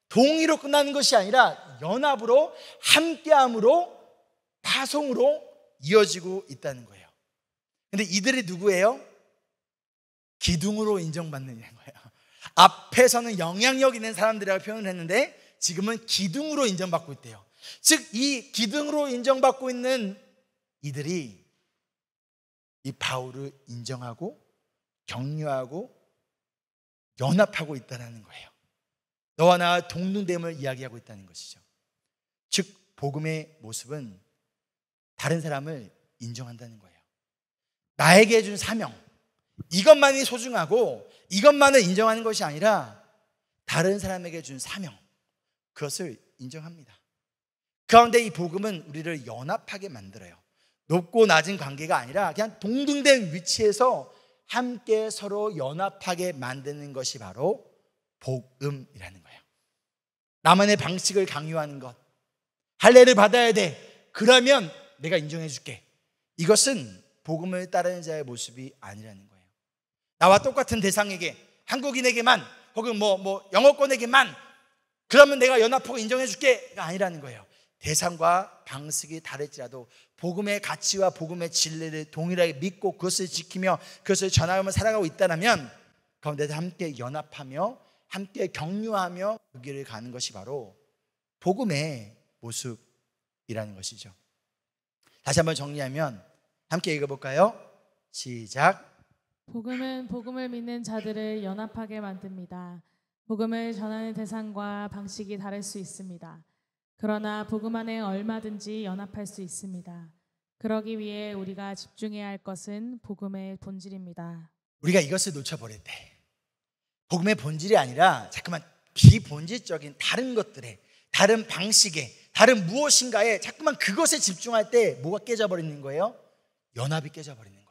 동의로 끝나는 것이 아니라 연합으로, 함께함으로, 파송으로 이어지고 있다는 거예요. 근데 이들이 누구예요? 기둥으로 인정받는 거예요. 앞에서는 영향력 있는 사람들이라고 표현을 했는데 지금은 기둥으로 인정받고 있대요. 즉, 이 기둥으로 인정받고 있는 이들이 이 바울을 인정하고 격려하고 연합하고 있다는 거예요. 너와 나와 동등됨을 이야기하고 있다는 것이죠. 즉, 복음의 모습은 다른 사람을 인정한다는 거예요. 나에게 준 사명, 이것만이 소중하고 이것만을 인정하는 것이 아니라 다른 사람에게 준 사명, 그것을 인정합니다. 그 가운데 이 복음은 우리를 연합하게 만들어요. 높고 낮은 관계가 아니라 그냥 동등된 위치에서 함께 서로 연합하게 만드는 것이 바로 복음이라는 거예요. 나만의 방식을 강요하는 것, 할례를 받아야 돼, 그러면 내가 인정해 줄게, 이것은 복음을 따르는 자의 모습이 아니라는 거예요. 나와 똑같은 대상에게, 한국인에게만 혹은 뭐 영어권에게만 그러면 내가 연합하고 인정해 줄게가 아니라는 거예요. 대상과 방식이 다를지라도 복음의 가치와 복음의 진리를 동일하게 믿고 그것을 지키며 그것을 전하며 살아가고 있다면 가운데서 함께 연합하며 함께 격려하며 그 길을 가는 것이 바로 복음의 모습이라는 것이죠. 다시 한번 정리하면 함께 읽어볼까요? 시작. 복음은 복음을 믿는 자들을 연합하게 만듭니다. 복음을 전하는 대상과 방식이 다를 수 있습니다. 그러나 복음 안에 얼마든지 연합할 수 있습니다. 그러기 위해 우리가 집중해야 할 것은 복음의 본질입니다. 우리가 이것을 놓쳐버릴 때 복음의 본질이 아니라 자꾸만 비본질적인 다른 것들에, 다른 방식에, 다른 무엇인가에 자꾸만 그것에 집중할 때 뭐가 깨져버리는 거예요? 연합이 깨져버리는 거예요.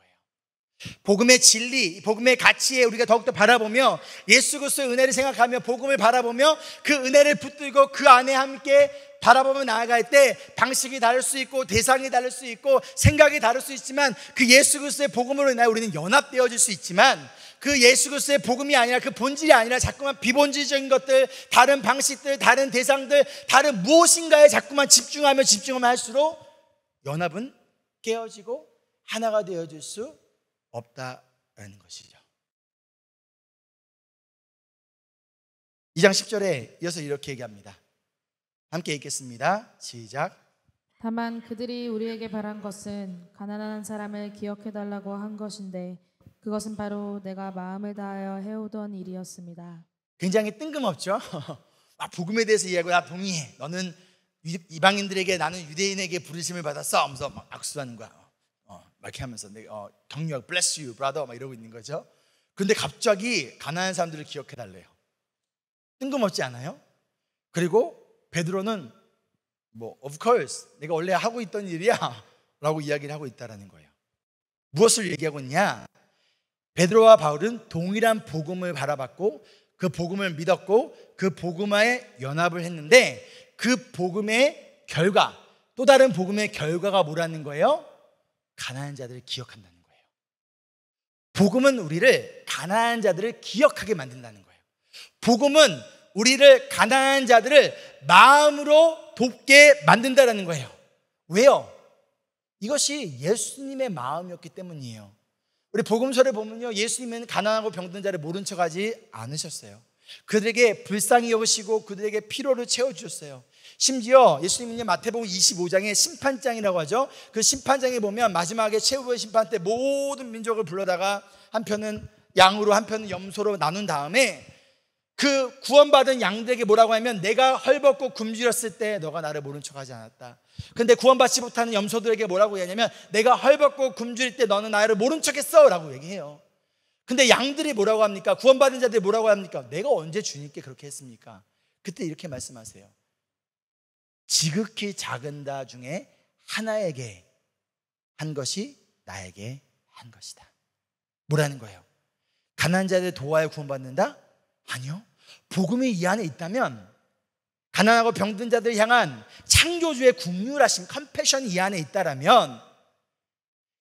복음의 진리, 복음의 가치에 우리가 더욱더 바라보며 예수 그리스도의 은혜를 생각하며 복음을 바라보며 그 은혜를 붙들고 그 안에 함께 바라보며 나아갈 때 방식이 다를 수 있고 대상이 다를 수 있고 생각이 다를 수 있지만 그 예수 그리스도의 복음으로 인하여 우리는 연합되어질 수 있지만 그 예수 그리스도의 복음이 아니라 그 본질이 아니라 자꾸만 비본질적인 것들, 다른 방식들, 다른 대상들, 다른 무엇인가에 자꾸만 집중하면 할수록 연합은 깨어지고 하나가 되어질 수 없다라는 것이죠. 2장 10절에 이어서 이렇게 얘기합니다. 함께 읽겠습니다. 시작. 다만 그들이 우리에게 바란 것은 가난한 사람을 기억해달라고 한 것인데 그것은 바로 내가 마음을 다하여 해오던 일이었습니다. 굉장히 뜬금없죠? 복음에 대해서 이야기하고 나 동의해, 너는 이방인들에게, 나는 유대인에게 부르심을 받았어 하면서 막 악수하는 거야. 막 이렇게 하면서 격려하고 bless you brother 막 이러고 있는 거죠. 그런데 갑자기 가난한 사람들을 기억해 달래요. 뜬금없지 않아요? 그리고 베드로는 of course 내가 원래 하고 있던 일이야 라고 이야기를 하고 있다는 거예요. 무엇을 얘기하고 있냐? 베드로와 바울은 동일한 복음을 바라봤고 그 복음을 믿었고 그 복음에 연합을 했는데 그 복음의 결과, 또 다른 복음의 결과가 뭐라는 거예요? 가난한 자들을 기억한다는 거예요. 복음은 우리를 가난한 자들을 기억하게 만든다는 거예요. 복음은 우리를, 가난한 자들을 마음으로 돕게 만든다라는 거예요. 왜요? 이것이 예수님의 마음이었기 때문이에요. 우리 복음서를 보면요, 예수님은 가난하고 병든 자를 모른 척하지 않으셨어요. 그들에게 불쌍히 여기시고 그들에게 필요를 채워주셨어요. 심지어 예수님은 마태복음 25장에 심판장이라고 하죠. 그 심판장에 보면 마지막에 최후의 심판 때 모든 민족을 불러다가 한 편은 양으로 한 편은 염소로 나눈 다음에 그 구원받은 양들에게 뭐라고 하면 내가 헐벗고 굶주렸을 때 너가 나를 모른 척하지 않았다. 근데 구원받지 못하는 염소들에게 뭐라고 얘기하냐면 내가 헐벗고 굶주릴 때 너는 나를 모른 척했어 라고 얘기해요. 근데 양들이 뭐라고 합니까? 구원받은 자들이 뭐라고 합니까? 내가 언제 주님께 그렇게 했습니까? 그때 이렇게 말씀하세요. 지극히 작은 자 중에 하나에게 한 것이 나에게 한 것이다. 뭐라는 거예요? 가난한 자들 도와야 구원받는다? 아니요. 복음이 이 안에 있다면 가난하고 병든 자들 향한 창조주의 긍휼하심, 컴패션이 이 안에 있다라면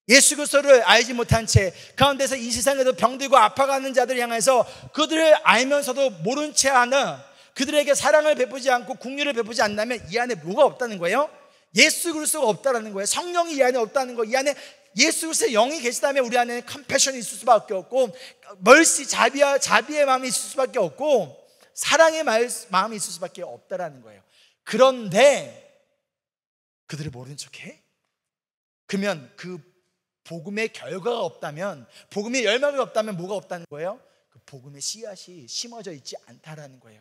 예수 그리스도를 알지 못한 채 가운데서 이 세상에도 병들고 아파가는 자들 향해서 그들을 알면서도 모른 채 하는 그들에게 사랑을 베푸지 않고 긍휼을 베푸지 않는다면 이 안에 뭐가 없다는 거예요? 예수 그리스도가 없다는 거예요. 성령이 이 안에 없다는 거예요. 이 안에 예수 그리스도의 영이 계시다면 우리 안에 컴패션이 있을 수밖에 없고 멀시, 자비의 마음이 있을 수밖에 없고 사랑의 마음이 있을 수밖에 없다라는 거예요. 그런데 그들을 모른 척해? 그러면 그 복음의 결과가 없다면, 복음의 열매가 없다면 뭐가 없다는 거예요? 그 복음의 씨앗이 심어져 있지 않다라는 거예요.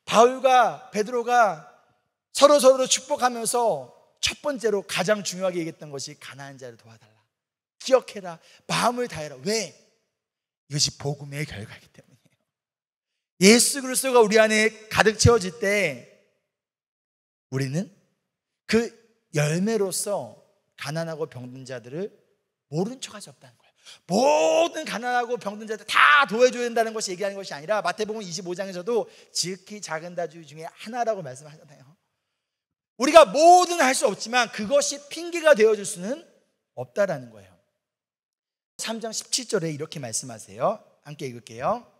바울과 베드로가 서로 축복하면서 첫 번째로 가장 중요하게 얘기했던 것이 가난한 자를 도와달라, 기억해라, 마음을 다해라. 왜? 이것이 복음의 결과이기 때문이에요. 예수 그리스도가 우리 안에 가득 채워질 때 우리는 그 열매로서 가난하고 병든 자들을 모른 척할 수 없다는 거예요. 모든 가난하고 병든 자들 다 도와줘야 된다는 것이 얘기하는 것이 아니라 마태복음 25장에서도 지극히 작은 자 중에 하나라고 말씀하잖아요. 우리가 뭐든 할 수 없지만 그것이 핑계가 되어줄 수는 없다라는 거예요. 3장 17절에 이렇게 말씀하세요. 함께 읽을게요.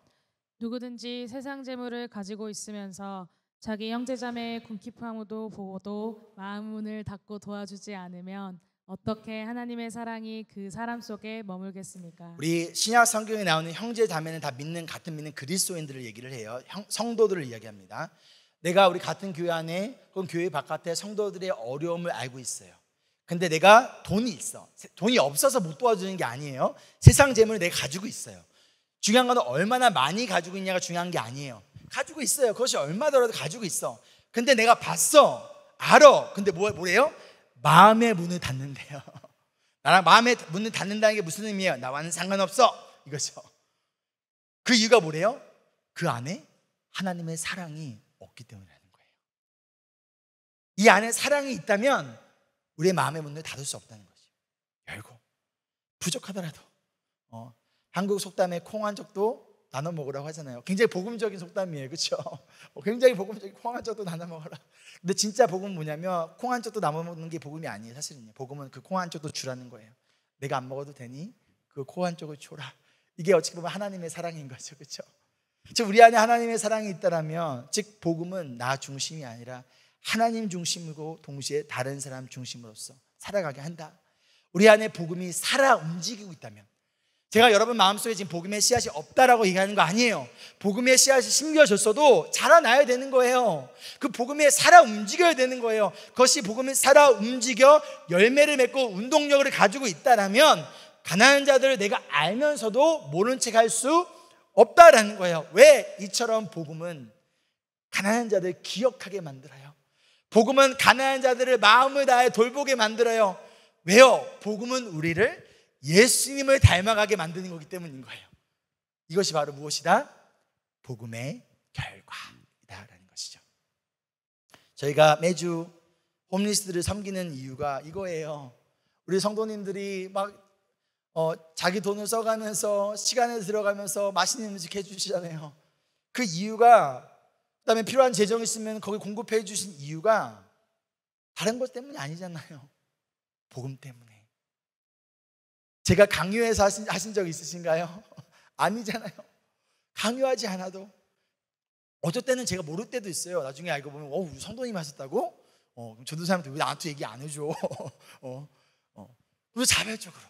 누구든지 세상 재물을 가지고 있으면서 자기 형제자매의 궁핍함도 보고도 마음 문을 닫고 도와주지 않으면 어떻게 하나님의 사랑이 그 사람 속에 머물겠습니까? 우리 신약 성경에 나오는 형제 자매는 다 같은 믿는 그리스도인들을 얘기를 해요. 성도들을 이야기합니다. 내가 우리 같은 교회 안에 혹은 교회 바깥에 성도들의 어려움을 알고 있어요. 근데 내가 돈이 있어. 돈이 없어서 못 도와주는 게 아니에요. 세상 재물을 내가 가지고 있어요. 중요한 건 얼마나 많이 가지고 있냐가 중요한 게 아니에요. 가지고 있어요. 그것이 얼마더라도 가지고 있어. 근데 내가 봤어, 알아. 근데 뭐래요? 마음의 문을 닫는데요. 나랑 마음의 문을 닫는다는 게 무슨 의미예요? 나와는 상관없어, 이거죠. 그 이유가 뭐래요? 그 안에 하나님의 사랑이 없기 때문이라는 거예요. 이 안에 사랑이 있다면 우리의 마음의 문을 닫을 수 없다는 거죠. 열고 부족하더라도 한국 속담에 콩 한 쪽도 나눠 먹으라고 하잖아요. 굉장히 복음적인 속담이에요, 그렇죠? 굉장히 복음적인 콩 한 쪽도 나눠 먹어라. 근데 진짜 복음은 뭐냐면 콩 한 쪽도 나눠 먹는 게 복음이 아니에요. 사실은요, 복음은 그 콩 한 쪽도 주라는 거예요. 내가 안 먹어도 되니 그 콩 한 쪽을 줘라. 이게 어떻게 보면 하나님의 사랑인 거죠, 그렇죠? 즉 우리 안에 하나님의 사랑이 있다라면, 즉 복음은 나 중심이 아니라 하나님 중심이고 동시에 다른 사람 중심으로서 살아가게 한다. 우리 안에 복음이 살아 움직이고 있다면, 제가 여러분 마음속에 지금 복음의 씨앗이 없다라고 얘기하는 거 아니에요. 복음의 씨앗이 심겨졌어도 자라나야 되는 거예요. 그 복음에 살아 움직여야 되는 거예요. 그것이 복음이 살아 움직여 열매를 맺고 운동력을 가지고 있다라면 가난한 자들을 내가 알면서도 모른 척 할 수 없다라는 거예요. 왜? 이처럼 복음은 가난한 자들을 기억하게 만들어요. 복음은 가난한 자들을 마음을 다해 돌보게 만들어요. 왜요? 복음은 우리를 예수님을 닮아가게 만드는 거기 때문인 거예요. 이것이 바로 무엇이다? 복음의 결과이다라는 것이죠. 저희가 매주 홈리스들을 섬기는 이유가 이거예요. 우리 성도님들이 막 자기 돈을 써가면서 시간을 들어가면서 맛있는 음식 해주시잖아요. 그 이유가, 그다음에 필요한 재정이 있으면 거기 공급해 주신 이유가 다른 것 때문이 아니잖아요. 복음 때문에. 제가 강요해서 하신 적 있으신가요? 아니잖아요. 강요하지 않아도 어쩔 때는 제가 모를 때도 있어요. 나중에 알고 보면 우리 성도님 하셨다고? 그럼 전도사님한테 왜 나한테 얘기 안 해줘? 그리고 자발적으로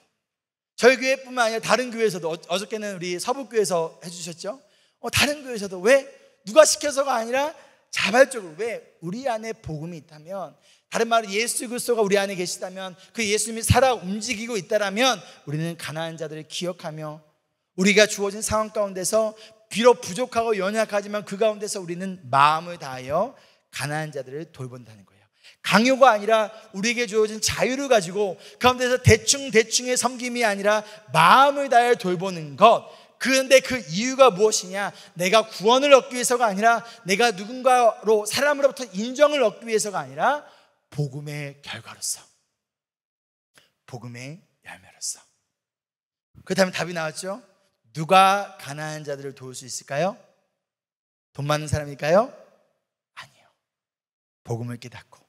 저희 교회뿐만 아니라 다른 교회에서도 어저께는 우리 서북교회에서 해주셨죠? 다른 교회에서도 왜 누가 시켜서가 아니라 자발적으로, 왜 우리 안에 복음이 있다면, 다른 말로 예수 그리스도가 우리 안에 계시다면, 그 예수님이 살아 움직이고 있다면 우리는 가난한 자들을 기억하며 우리가 주어진 상황 가운데서 비록 부족하고 연약하지만 그 가운데서 우리는 마음을 다하여 가난한 자들을 돌본다는 거예요. 강요가 아니라 우리에게 주어진 자유를 가지고 가운데서 대충의 섬김이 아니라 마음을 다해 돌보는 것. 그런데 그 이유가 무엇이냐? 내가 구원을 얻기 위해서가 아니라, 내가 누군가로 사람으로부터 인정을 얻기 위해서가 아니라 복음의 결과로서, 복음의 열매로서. 그렇다면 답이 나왔죠? 누가 가난한 자들을 도울 수 있을까요? 돈 많은 사람일까요? 아니요. 복음을 깨닫고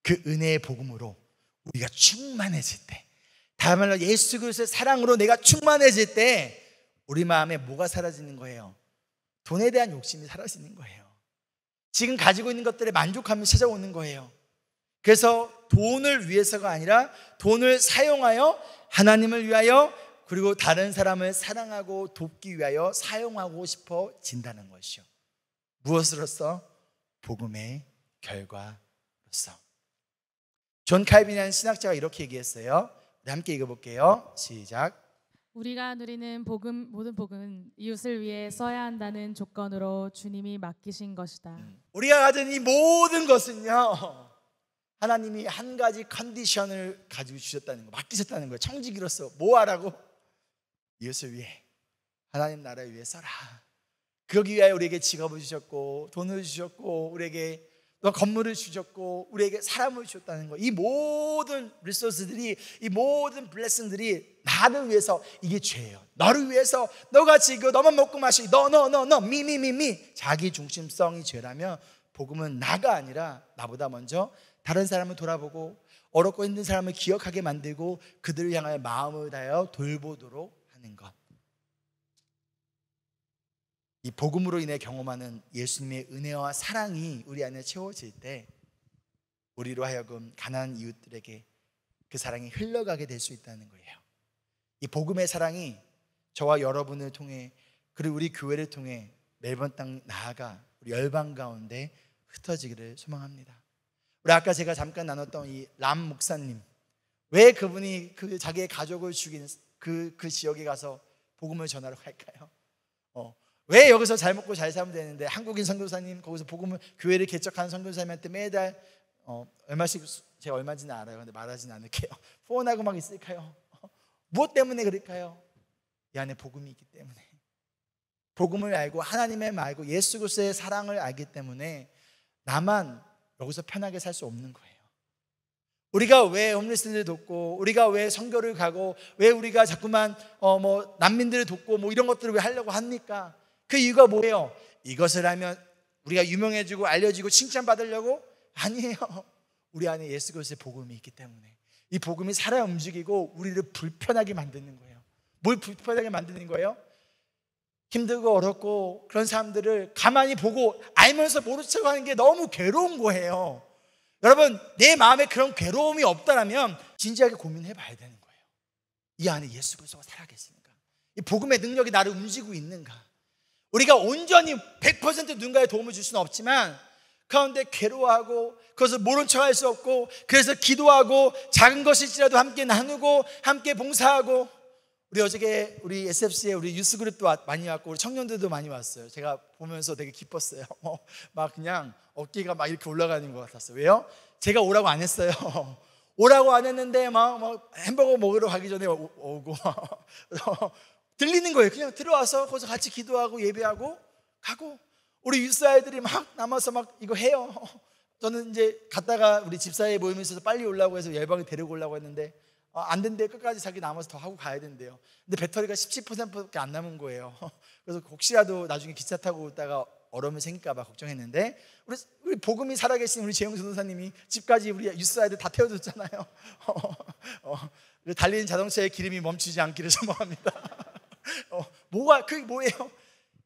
그 은혜의 복음으로 우리가 충만해질 때, 다른 말로 예수 그리스도의 사랑으로 내가 충만해질 때 우리 마음에 뭐가 사라지는 거예요? 돈에 대한 욕심이 사라지는 거예요. 지금 가지고 있는 것들에 만족함이 찾아오는 거예요. 그래서 돈을 위해서가 아니라 돈을 사용하여 하나님을 위하여, 그리고 다른 사람을 사랑하고 돕기 위하여 사용하고 싶어진다는 것이요. 무엇으로써? 복음의 결과로서. 존 칼빈이라는 신학자가 이렇게 얘기했어요. 우리 함께 읽어볼게요. 시작. 우리가 누리는 모든 복음은 이웃을 위해 써야 한다는 조건으로 주님이 맡기신 것이다. 우리가 가진 이 모든 것은요, 하나님이 한 가지 컨디션을 가지고 주셨다는 거, 맡기셨다는 거예요. 청지기로서 뭐 하라고? 이웃을 위해, 하나님 나라를 위해 써라. 그러기 위하여 우리에게 직업을 주셨고 돈을 주셨고 우리에게 또 건물을 주셨고 우리에게 사람을 주셨다는 거. 이 모든 리소스들이, 이 모든 블레싱들이 나를 위해서, 이게 죄예요. 너를 위해서, 너가 지금 너만 먹고 마시기, 너 미 자기 중심성이 죄라면, 복음은 나가 아니라 나보다 먼저 다른 사람을 돌아보고 어렵고 힘든 사람을 기억하게 만들고 그들을 향하여 마음을 다하여 돌보도록 하는 것. 이 복음으로 인해 경험하는 예수님의 은혜와 사랑이 우리 안에 채워질 때 우리로 하여금 가난한 이웃들에게 그 사랑이 흘러가게 될 수 있다는 거예요. 이 복음의 사랑이 저와 여러분을 통해, 그리고 우리 교회를 통해 멜번 땅 나아가 우리 열방 가운데 흩어지기를 소망합니다. 우리 아까 제가 잠깐 나눴던 이 람 목사님, 왜 그분이 그 자기의 가족을 죽인 그 지역에 가서 복음을 전하러 갈까요? 왜 여기서 잘 먹고 잘 살면 되는데 한국인 선교사님, 거기서 복음을, 교회를 개척하는 선교사님한테 매달 얼마씩, 제가 얼마인지는 알아요. 근데 말하지는 않을게요. 후원하고 막 있을까요? 무엇 때문에 그럴까요? 이 안에 복음이 있기 때문에, 복음을 알고 하나님의 말 알고 예수 그리스도의 사랑을 알기 때문에 나만 여기서 편하게 살 수 없는 거예요. 우리가 왜 홈리스들을 돕고, 우리가 왜 선교를 가고, 왜 우리가 자꾸만 난민들을 돕고 이런 것들을 왜 하려고 합니까? 그 이유가 뭐예요? 이것을 하면 우리가 유명해지고 알려지고 칭찬받으려고? 아니에요. 우리 안에 예수 그리스도의 복음이 있기 때문에 이 복음이 살아 움직이고 우리를 불편하게 만드는 거예요. 뭘 불편하게 만드는 거예요? 힘들고 어렵고 그런 사람들을 가만히 보고 알면서 모른 척하는 게 너무 괴로운 거예요. 여러분, 내 마음에 그런 괴로움이 없다면 진지하게 고민해 봐야 되는 거예요. 이 안에 예수 그리스도가 살아계시는가? 이 복음의 능력이 나를 움직이고 있는가? 우리가 온전히 100% 누군가의 도움을 줄 수는 없지만 가운데 괴로워하고 그것을 모른 척할 수 없고, 그래서 기도하고 작은 것일지라도 함께 나누고 함께 봉사하고. 우리 어저께 우리 SFC에 우리 유스그룹도 많이 왔고 우리 청년들도 많이 왔어요. 제가 보면서 되게 기뻤어요. 막 그냥 어깨가 막 이렇게 올라가는 것 같았어요. 왜요? 제가 오라고 안 했어요. 오라고 안 했는데 막 햄버거 먹으러 가기 전에 오고 들리는 거예요. 그냥 들어와서 거기서 같이 기도하고 예배하고 가고, 우리 유스 아이들이 막 남아서 막 이거 해요. 저는 이제 갔다가 우리 집사회 모임에 있어서 빨리 오려고 해서 열방에 데리고 오려고 했는데 안 된대. 끝까지 자기 남아서 더 하고 가야 된대요. 근데 배터리가 17%밖에 안 남은 거예요. 그래서 혹시라도 나중에 기차 타고 오다가 얼음이 생길까 봐 걱정했는데 우리 복음이 살아계신 우리 재영 전도사님이 집까지 우리 유스 아이들 다 태워줬잖아요. 달리는 자동차의 기름이 멈추지 않기를 소망합니다. 그게 뭐예요?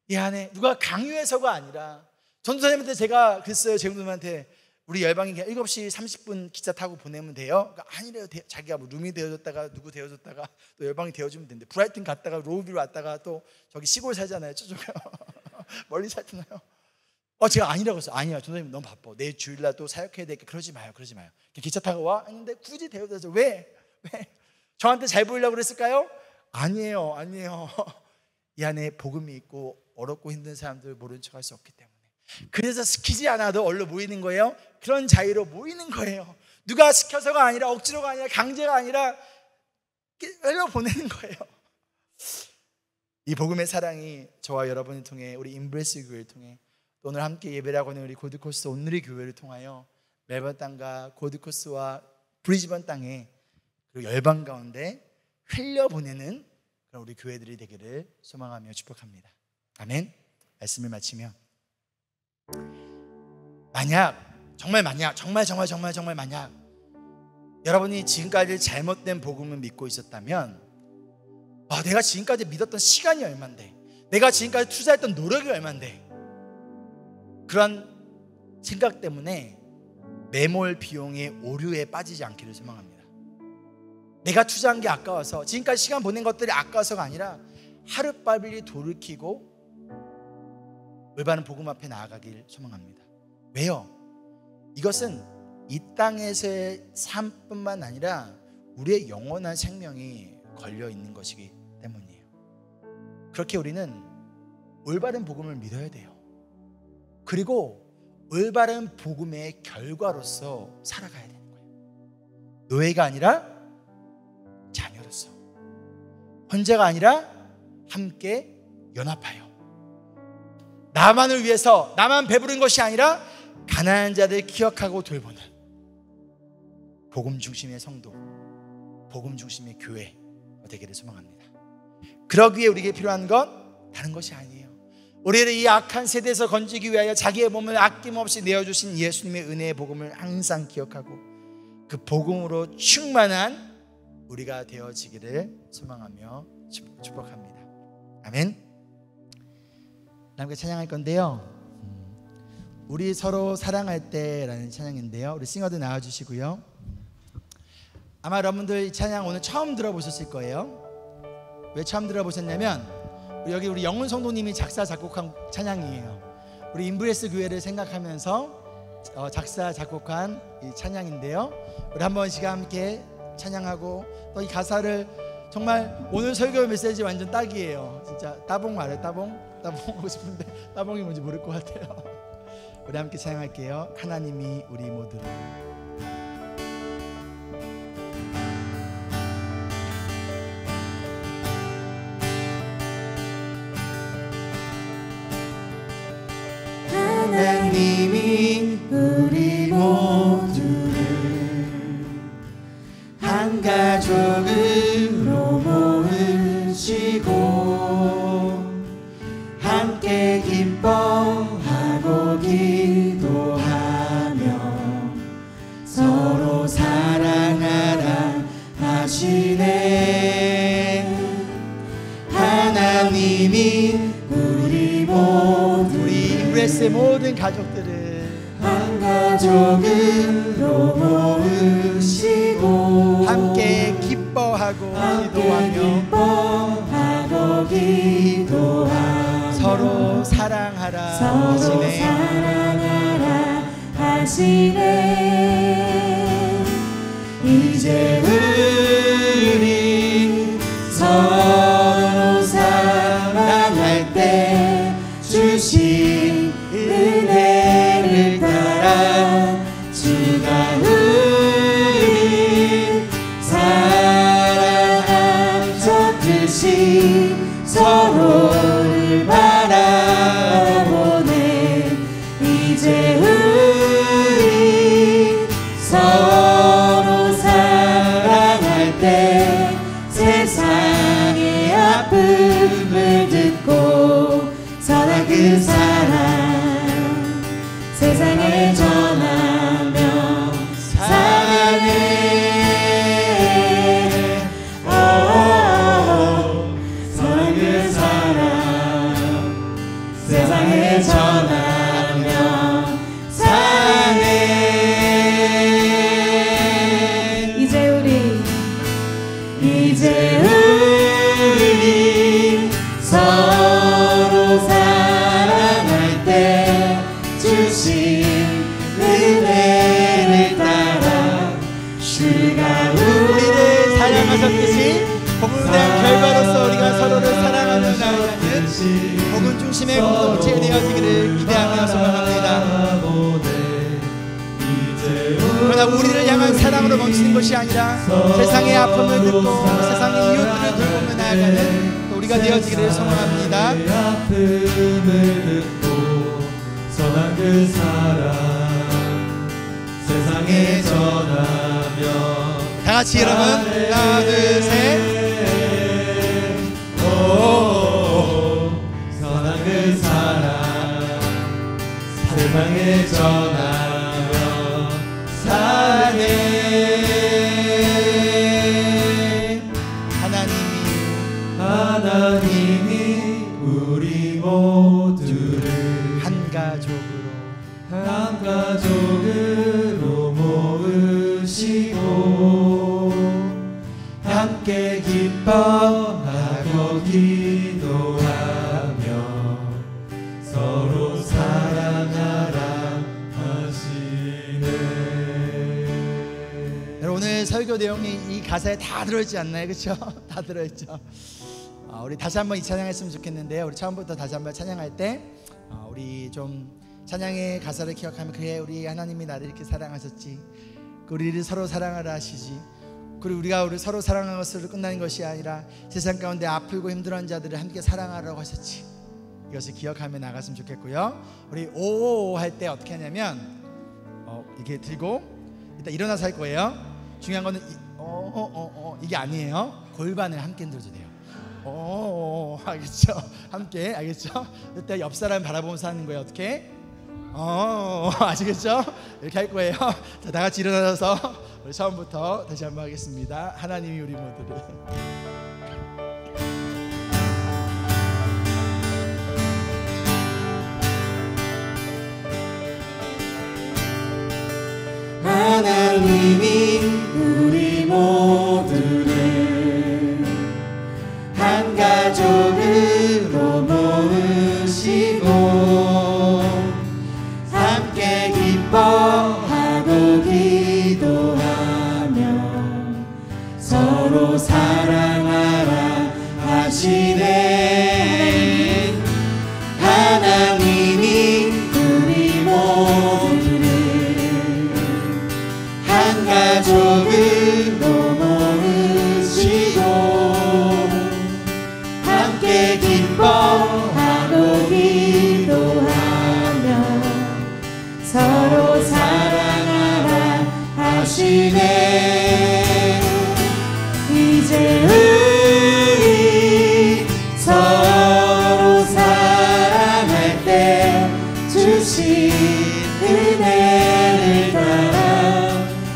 이 안에 누가 강요해서가 아니라 전도사님한테 제가 그랬어요. 제공님한테 우리 열방이 그냥 7시 30분 기차 타고 보내면 돼요? 그러니까 아니래요. 자기가 뭐 룸이 되어줬다가 누구 되어줬다가 또 열방이 되어주면 되는데 브라이튼 갔다가 로우비로 왔다가 또 저기 시골 살잖아요. 저쪽에 멀리 살잖아요. 제가 아니라고 했어요. 아니야, 전도사님 너무 바빠. 내일 주일날 또 사역해야 되니까 그러지 마요. 기차 타고 와? 했는데 굳이 되어줘서 왜? 저한테 잘 보이려고 그랬을까요? 아니에요. 이 안에 복음이 있고 어렵고 힘든 사람들 모른 척할 수 없기 때문에. 그래서 시키지 않아도 얼른 모이는 거예요. 그런 자유로 모이는 거예요. 누가 시켜서가 아니라 억지로가 아니라 강제가 아니라 흘려 보내는 거예요. 이 복음의 사랑이 저와 여러분을 통해 우리 임브레스 교회를 통해 또 오늘 함께 예배를 하고 있는 우리 고드코스 온누리 교회를 통하여 멜번 땅과 고드코스와 브리즈번 땅에 그리고 열방 가운데 흘려보내는 그런 우리 교회들이 되기를 소망하며 축복합니다. 아멘. 말씀을 마치며 정말 만약 여러분이 지금까지 잘못된 복음을 믿고 있었다면 내가 지금까지 믿었던 시간이 얼만데, 내가 지금까지 투자했던 노력이 얼만데, 그런 생각 때문에 매몰 비용의 오류에 빠지지 않기를 소망합니다. 내가 투자한 게 아까워서, 지금까지 시간 보낸 것들이 아까워서가 아니라 하루빨리 돌이키고 올바른 복음 앞에 나아가길 소망합니다. 왜요? 이것은 이 땅에서의 삶뿐만 아니라 우리의 영원한 생명이 걸려있는 것이기 때문이에요. 그렇게 우리는 올바른 복음을 믿어야 돼요. 그리고 올바른 복음의 결과로서 살아가야 되는 거예요. 노예가 아니라 자녀로서, 혼자가 아니라 함께 연합하여, 나만을 위해서 나만 배부른 것이 아니라 가난한 자들 기억하고 돌보는 복음 중심의 성도, 복음 중심의 교회 되기를 소망합니다. 그러기 위해 우리에게 필요한 건 다른 것이 아니에요. 우리를 이 악한 세대에서 건지기 위하여 자기의 몸을 아낌없이 내어주신 예수님의 은혜의 복음을 항상 기억하고 그 복음으로 충만한 우리가 되어지기를 소망하며 축복합니다. 아멘. 함께 찬양할 건데요, 우리 서로 사랑할 때라는 찬양인데요, 우리 싱어들 나와주시고요. 아마 여러분들 이 찬양 오늘 처음 들어보셨을 거예요. 왜 처음 들어보셨냐면 여기 우리 영훈 성도님이 작사 작곡한 찬양이에요. 우리 임브레스 교회를 생각하면서 작사 작곡한 이 찬양인데요, 우리 한 번씩 함께 찬양하고 또 이 가사를 정말 오늘 설교 메시지 완전 딱이에요. 진짜 따봉 말해. 따봉 하고 싶은데 따봉이 뭔지 모를 것 같아요. 우리 함께 찬양할게요. 하나님이 우리 모두를. 하나님이 우리 모두를 한 가족으로 모으시고 함께 기뻐하고 기도하며 서로 사랑하라 하시네. 하나님이 우리 임브레스의 모든 가족들을 한 가족으로 모으시고 함께 기뻐하고 기도하며 서로 사랑하라 하시네. 이제 우리 서로 사랑할 때 주신 은혜를 따라 주가 우리 사랑하셨듯이 서로를 바라보네. 이제 우리 서로 사랑할 주신 은혜를 따라 주가 우리를 사랑하셨듯이 복음에 대한 결과로서 우리가 서로를 사랑하며 나아가는 복음 중심의 공동체 되어지기를 기대하며 소망합니다. 그러나 우리를 향한 사랑으로 멈추는 것이 아니라 세상의 아픔을 듣고 세상의 이웃들을 돌보며 나아가는 우리가 되어지기를 소망합니다. 아픔을 듣고 선한 그 사랑 세상에 전하며 다 같이 여러분 하나 둘 셋. 선한 그 사랑 세상에 전하며 사네. 하나님이 우리 모두를 한 가족으로 모으시고 함께 기뻐하고 기도하며 서로 사랑하라 하시네. 오늘 설교 내용이 이 가사에 다 들어있지 않나요? 그렇죠? 다 들어있죠. 우리 다시 한번 이 찬양했으면 좋겠는데요. 우리 처음부터 다시 한번 찬양할 때 우리 좀 찬양의 가사를 기억하면, 그래 우리 하나님이 나를 이렇게 사랑하셨지, 우리를 서로 사랑하라 하시지, 그리고 우리가 서로 사랑하는 것으로 끝나는 것이 아니라 세상 가운데 아프고 힘들어하는 자들을 함께 사랑하라고 하셨지. 이것을 기억하며 나갔으면 좋겠고요. 우리 오오오 할 때 어떻게 하냐면 이렇게 들고 일단 일어나서 할 거예요. 중요한 거는 이게 아니에요. 골반을 함께 흔들어도 돼요. 알겠죠? 함께, 알겠죠? 이때 옆 사람 바라보면서 하는 거예요. 어떻게? 아시겠죠? 이렇게 할 거예요. 자, 다 같이 일어나서 우리 처음부터 다시 한번 하겠습니다. 하나님이 우리 모두를 하나님이 우리 모두를 한 가족으로 모으시고 함께 기뻐하고 기도하며 서로 사랑하라 하시네. 하나님이 우리 모두를 한 가족으로 모으시고 함께 기뻐하고 기도하며 서로 사랑하라 하시네. 이제 우리 서로 사랑할 때 주신 은혜를 따라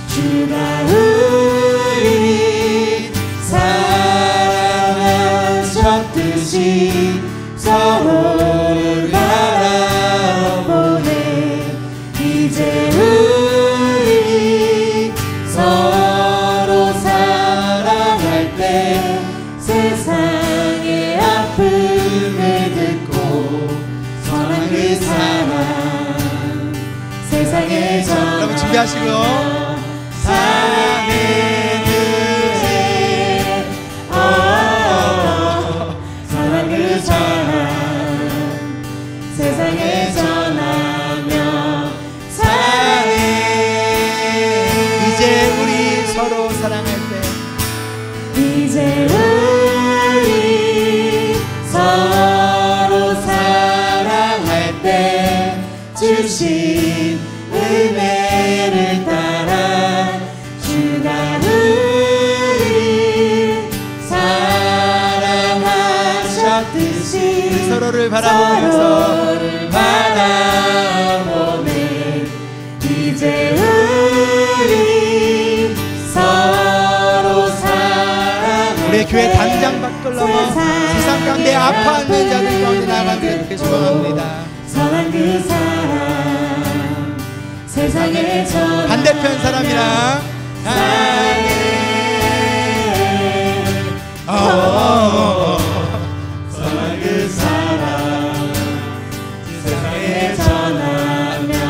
주가 우리 사랑하셨듯이 서로를 바라보네. 이제 우리 서로 사랑할 때 세상의 아픔을 듣고 선한 그 사랑 세상에 전하며 여러분 준비하시고 선한 그 사랑 세상에 전하며 사네. 이제 우리 서로 사랑할 때 이제 우리 서로 사랑할 때 주신 은혜를 따라 주가 우리 사랑하셨듯이 서로를 바라보면서 서로를 바라보네. 이제 우리 서로 사랑할 우리 교회 때 단장 밖을 넘어 세상 가운데 아파하는 자들 가운데 나가기를 그렇게 소망합니다. 선한 그 사랑 세상에 전하며 반대편 사람이랑 선한 그 사랑 세상에 전하며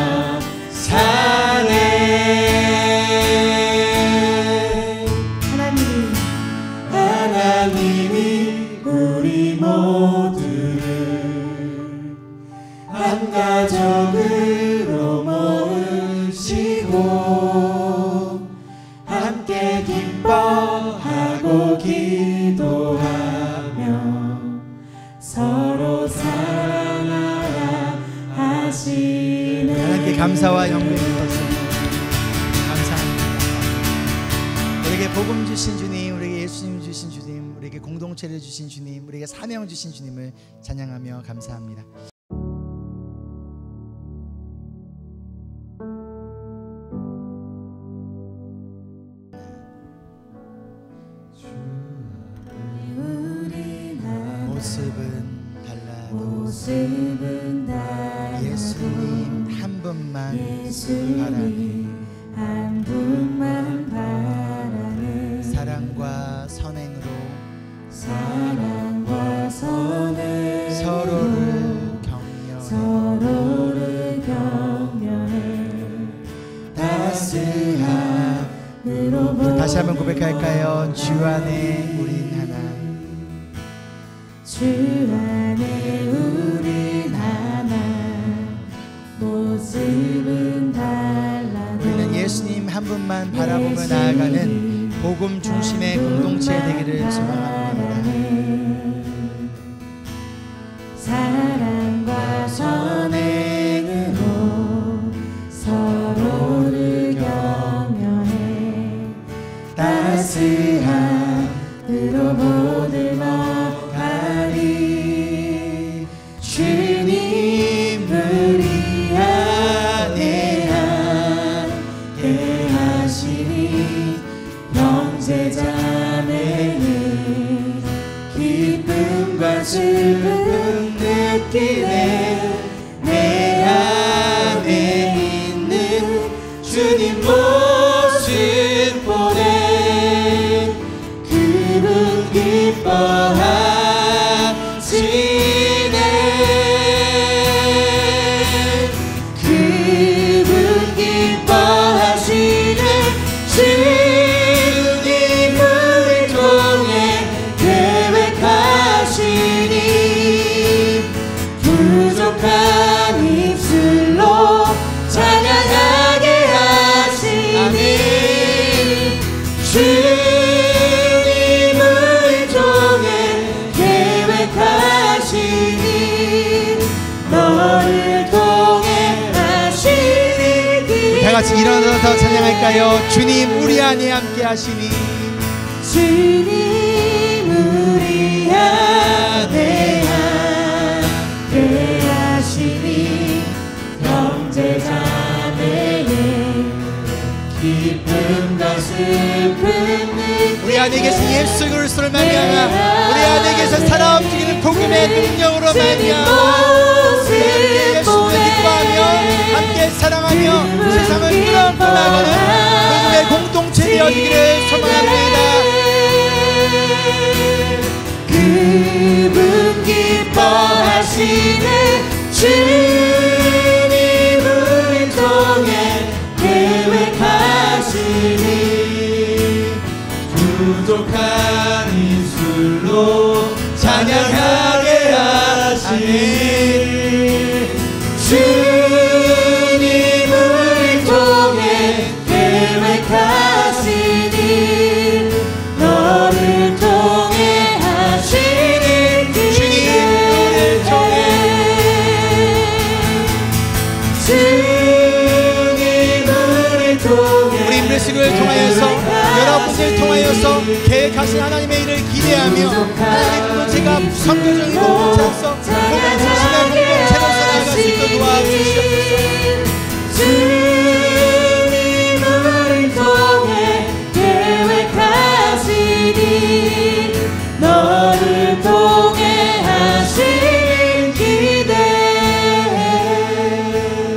가족으로 모으시고 함께 기뻐하고 기도하며 서로 사랑하라 하시네. 하나님께 감사와 영광을 드렸습니다. 감사합니다. 우리에게 복음 주신 주님, 우리에게 예수님 주신 주님, 우리에게 공동체를 주신 주님, 우리에게 사명 주신 주님을 찬양하며 감사합니다. 모습은 달라도 예수님 한 분만 바라네. 사랑과 선행으로 서로를 격려해 따스함으로. 다시 한번 고백할까요? 주 안에 우린 하나. 주 안에 우린 하나. 모습은 달라도 우리는 예수님 한 분만 바라보며 나아가는 복음 중심의 공동체 되기를 소망합니다. 사랑과 선행으로 서로를 격려해 따스함으로 모두 먹하리. 주님 우리 안에 함께 하시니 형제자매는 기쁨과 슬픔 느끼네. 내 안에 있는 주님 모습 보내 그분 기뻐하시네. 그분 기뻐하시네. 주님을 통해 계획하시니 부족한 입술로 찬양하게 하시니 주님을 통해 계획하시니 너를 통해 하시니. 다 같이 일어나서 찬양할까요? 주님 우리 안에 함께 하시니. 주님 우리 안에 함께 하시니 형제자매의 기쁨과 슬픔 우리 안에 계신 예수 그리스도를 말미암아 우리 안에 계신 살아 움직이는 복음의 능력으로 말미암아 우리 예수를 기뻐하며 함께 사랑하며 세상을 끌어안고 나가는 복음의 공동체 되어지기를 소망합니다. 그분 기뻐하시네. 주님을 통해 계획하시니 부족한 입술로 찬양하게 하시니 주님을 통해 계획하시니 너를 통해 하시니 주님을 통해 주님을 통해 우리 인물식을 통하여서 여러분들을 통하여서 계획하신 하나님의 일을 기대하며 하나님의 공동체가 선교적인 공동체로서 복음 중심의 공동체로서 나아갈 수 있도록 도와주시옵소서. 주님을 통해 계획하시니 너를 통해 하신 기대.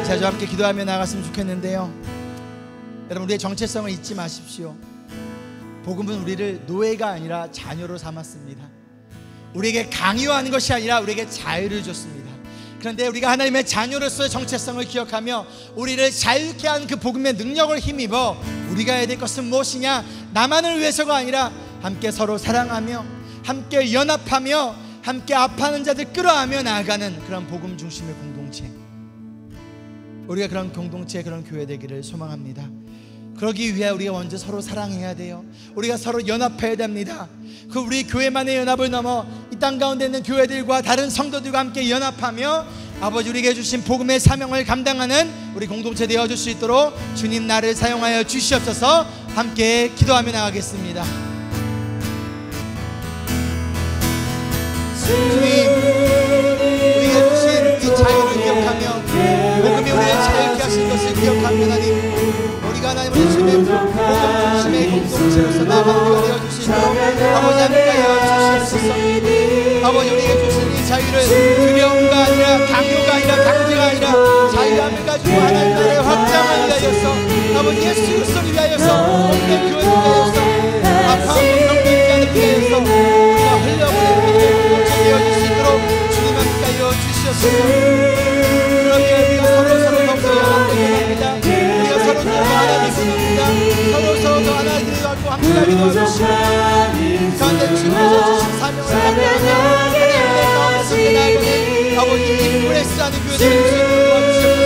자, 저 함께 기도하며 나갔으면 좋겠는데요. 여러분 우리의 정체성을 잊지 마십시오. 복음은 우리를 노예가 아니라 자녀로 삼았습니다. 우리에게 강요하는 것이 아니라 우리에게 자유를 줬습니다. 그런데 우리가 하나님의 자녀로서의 정체성을 기억하며 우리를 자유케 한 그 복음의 능력을 힘입어 우리가 해야 될 것은 무엇이냐? 나만을 위해서가 아니라 함께 서로 사랑하며 함께 연합하며 함께 아파하는 자들 끌어안으며 나아가는 그런 복음 중심의 공동체. 우리가 그런 공동체, 그런 교회 되기를 소망합니다. 그러기 위해 우리가 먼저 서로 사랑해야 돼요. 우리가 서로 연합해야 됩니다. 그 우리 교회만의 연합을 넘어 이 땅 가운데 있는 교회들과 다른 성도들과 함께 연합하며 아버지 우리에게 주신 복음의 사명을 감당하는 우리 공동체 되어줄 수 있도록 주님 나를 사용하여 주시옵소서. 함께 기도하며 나가겠습니다. 주님, 우리에게 주신 이 자유를 기억하며 복음이 우리를 자유케 하신 것을 기억하며 하나님, 우리가 하나님 주님의 복음 중심의 공동체로서 나아가는 우리가 되어줄 수 있도록 아버지 함께하여 주시옵소서. 아버지 우리에게 주신 이 자유를 두려움과 아니라 강요가 아니라 강제가 아니라 자유함을 가지고 하나님 나라의 확장을 위하여서 아버지 예수 그리스도를 위하여서 모든 교회를 위하여서 아파하고 병들지 않은 위하여서 우리가 흘려보내는 공동체 되어줄 수 있도록 주님 함께하여 주시옵소서. 그러기에 우리가 서로 더욱더 연합되게 합니다. 우리가 서로 더 하나님을 믿습니다. 서로 더 하나님을 갖고 함께하기도 하시고 가운데 주님께서 주신 사명을 감당하며 하나님의 가운데서 나아가는 아버지 인물에 쓰라는 교회들을 주시고 도와주시옵소서.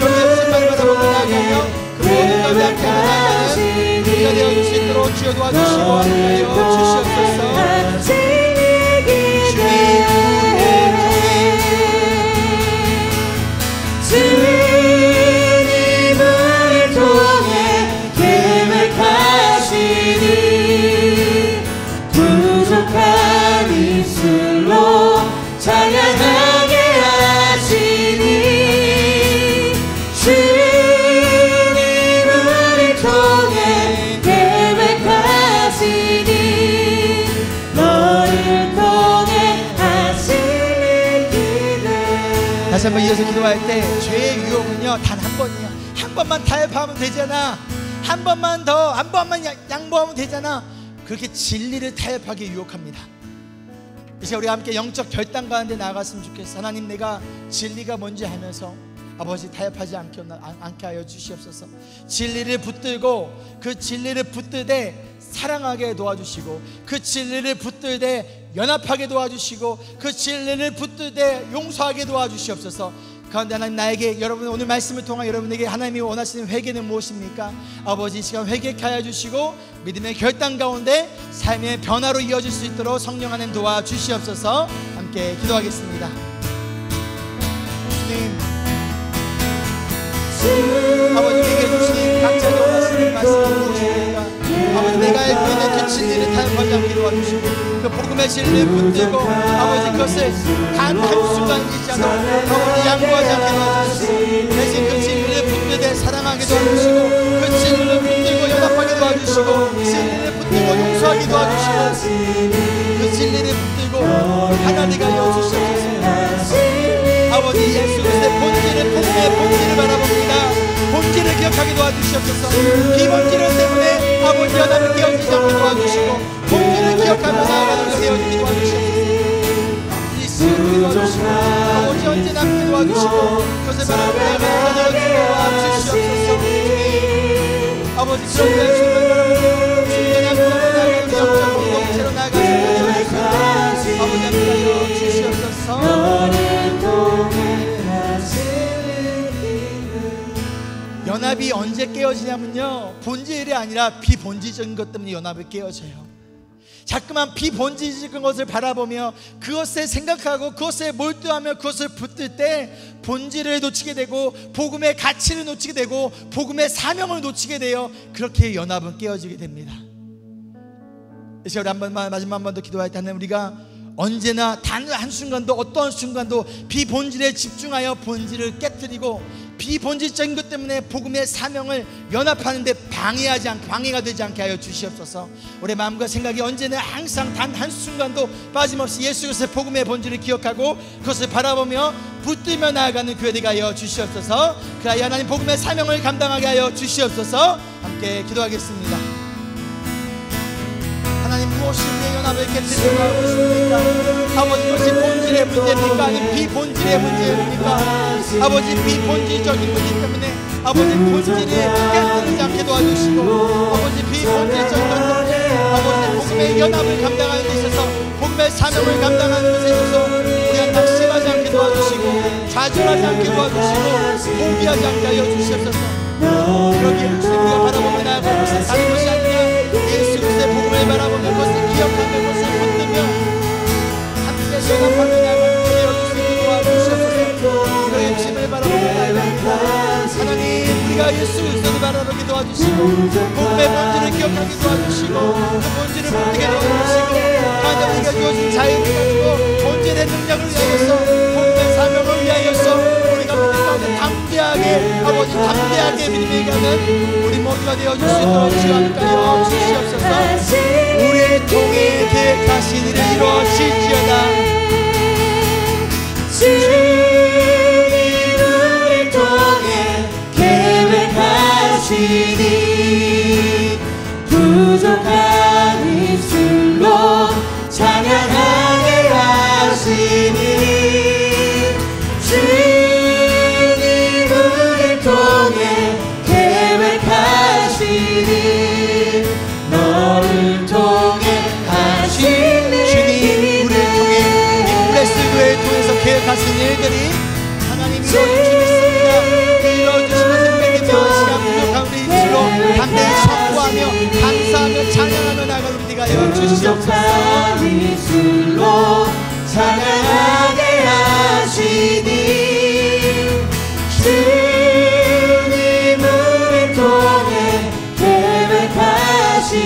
그렇게 주신 말을 바라보고 나아가며 그 모든 것을 함께 나아가는 우리가 되어줄 수 있도록 주여 도와주시고 함께하여 주시옵소서. 주님을 통해 계획하시니 부족한 입술로 찬양하게 하시니 주님을 통해 계획하시니 너를 통해 하시는 기대. 다시 한번 이어서 기도할 때 죄의 유혹은요 단 한 번이야. 한 번만 타협하면 되잖아. 한 번만 더, 한 번만 양보하면 되잖아. 그렇게 진리를 타협하게 유혹합니다. 이제 우리 함께 영적 결단 가운데 나아갔으면 좋겠어. 하나님, 내가 진리가 뭔지 알면서 아버지 타협하지 않게 하여 주시옵소서. 진리를 붙들고 그 진리를 붙들되 사랑하게 도와주시고 그 진리를 붙들되 연합하게 도와주시고 그 진리를 붙들되 용서하게 도와주시옵소서. 가운데 하나님, 나에게 여러분 오늘 말씀을 통해 여러분에게 하나님이 원하시는 회개는 무엇입니까? 아버지 이 시간 회개케 하여 주시고 믿음의 결단 가운데 삶의 변화로 이어질 수 있도록 성령 하나님 도와주시옵소서. 함께 기도하겠습니다. 주님, 아버지 우리에게 주신 각자가 원하시는 말씀이 무엇입니까? 아버지 내가 알고 있는 그 진리를 타협하지 않게 도와주시고 그 복음의 진리를 붙들고 아버지 그것을 단 한순간 잊지 않고 아버지 양보하지 않게 도와주시고 대신 그 진리를 붙들되 사랑하게 도와주시고 그 진리를 붙들고 연합하게 도와주시고 진리를 붙들고 용서하게 도와주시고 그 진리를 붙들고 하나 되게 하여 주시옵소서. 아버지 예수 그리스도의 본질을 복음의 본질을 바라봅니다. 본질을 기억하게 도와주시옵소서. 비본질을 때문에 아버지 연합을 깨어지지 않게 도와주시고 본질을 기억하며 나아가는 것을 깨어지게 도와주시옵소서. 예수를 도와주시고 아버지 언제나 함께 도와주시고 그것을 바라보며 나아가는 도와주시옵소서. 아버지 그런 주님을 바라보며 주님의 앞으로 나아가는 영적 공동체로 나아가는 아버지 함께 하여 주시옵소서. 연합이 언제 깨어지냐면요 본질이 아니라 비본질적인 것 때문에 연합이 깨어져요. 자꾸만 비본질적인 것을 바라보며 그것에 생각하고 그것에 몰두하며 그것을 붙들 때 본질을 놓치게 되고 복음의 가치를 놓치게 되고 복음의 사명을 놓치게 되어 그렇게 연합은 깨어지게 됩니다. 이제 우리 마지막 한 번 더 기도할 때는 우리가 언제나 단 한순간도 어떤 순간도 비본질에 집중하여 본질을 깨뜨리고 비본질적인 것 때문에 복음의 사명을 연합하는데 방해가 되지 않게 하여 주시옵소서. 우리 마음과 생각이 언제나 항상 단 한순간도 빠짐없이 예수 그리스도의 복음의 본질을 기억하고 그것을 바라보며 붙들며 나아가는 교회되게 하여 주시옵소서. 그리하여 하나님 복음의 사명을 감당하게 하여 주시옵소서. 함께 기도하겠습니다. 하나님 무엇이 우리의 연합을 깨뜨리려고 하고 있습니까? 아버지 그것이 본질의 문제입니까? 아니면 비본질의 문제입니까? 아버지 비본질적인 문제 때문에 아버지 본질을 깨뜨리지 않게 도와주시고 아버지 비본질적인 것 때문에 아버지 복음의 연합을 감당하는 데 있어서 복음의 사명을 감당하는 것에 있어서 우리가 낙심하지 않게 도와주시고 좌절하지 않게 도와주시고 포기하지 않게 하여 주시옵소서. 그러기에 주님을 바라보며 나아가는 것은 다른 것이 아니라 예수 그리스도의 복음을 바라보며 그것을 기억하며 그것을 붙들며 함께 연합하며 나아가는 되어 주시기 도와주시옵소서. 우리의 힘을 바라보며 나아갑니다. 하나님, 우리가 예수 그리스도를 바라보게 도와주시고 복음의 본질을 기억하게 도와주시고 그 본질을 붙들게 도와주시고 하나님 우리가 주어진 자유를 가지고 본질의 능력을 위하여서 복음의 사명을 위하여서 우리가 믿는 가운데 담대하게 아버지 담대하게 믿음에 가는 우리 모두가 되어줄 수 있도록 주옵하여 주시옵소서. 우리를 통해 계획하신 일을 이루어질지어다. 주님을 통해 계획하시니 부족한 입술로 찬양하게 하시니 주님을 통해 계획하시니 너를 통해 하시니 주님 우리를 통해 인플레스 교회를 통해서 계획하신 일들이 하나님 이루어질 줄 믿습니다. 이루어주시는 생명의 시간 부족한 우리 입술로 담대히 선포하며 감사하며 찬양하며 나아갈 우리가 되어 주시옵소서. 입술로 찬양하게 하시니 주님을 통해 계획하시니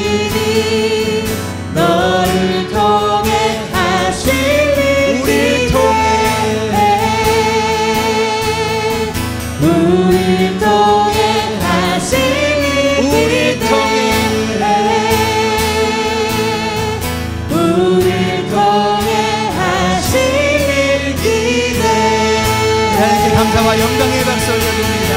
너를 통해 하시니 우리를 통해 하시니 우리를 통해 하시니 기대 하나님께 감사와 영광의 박수 올려드립니다.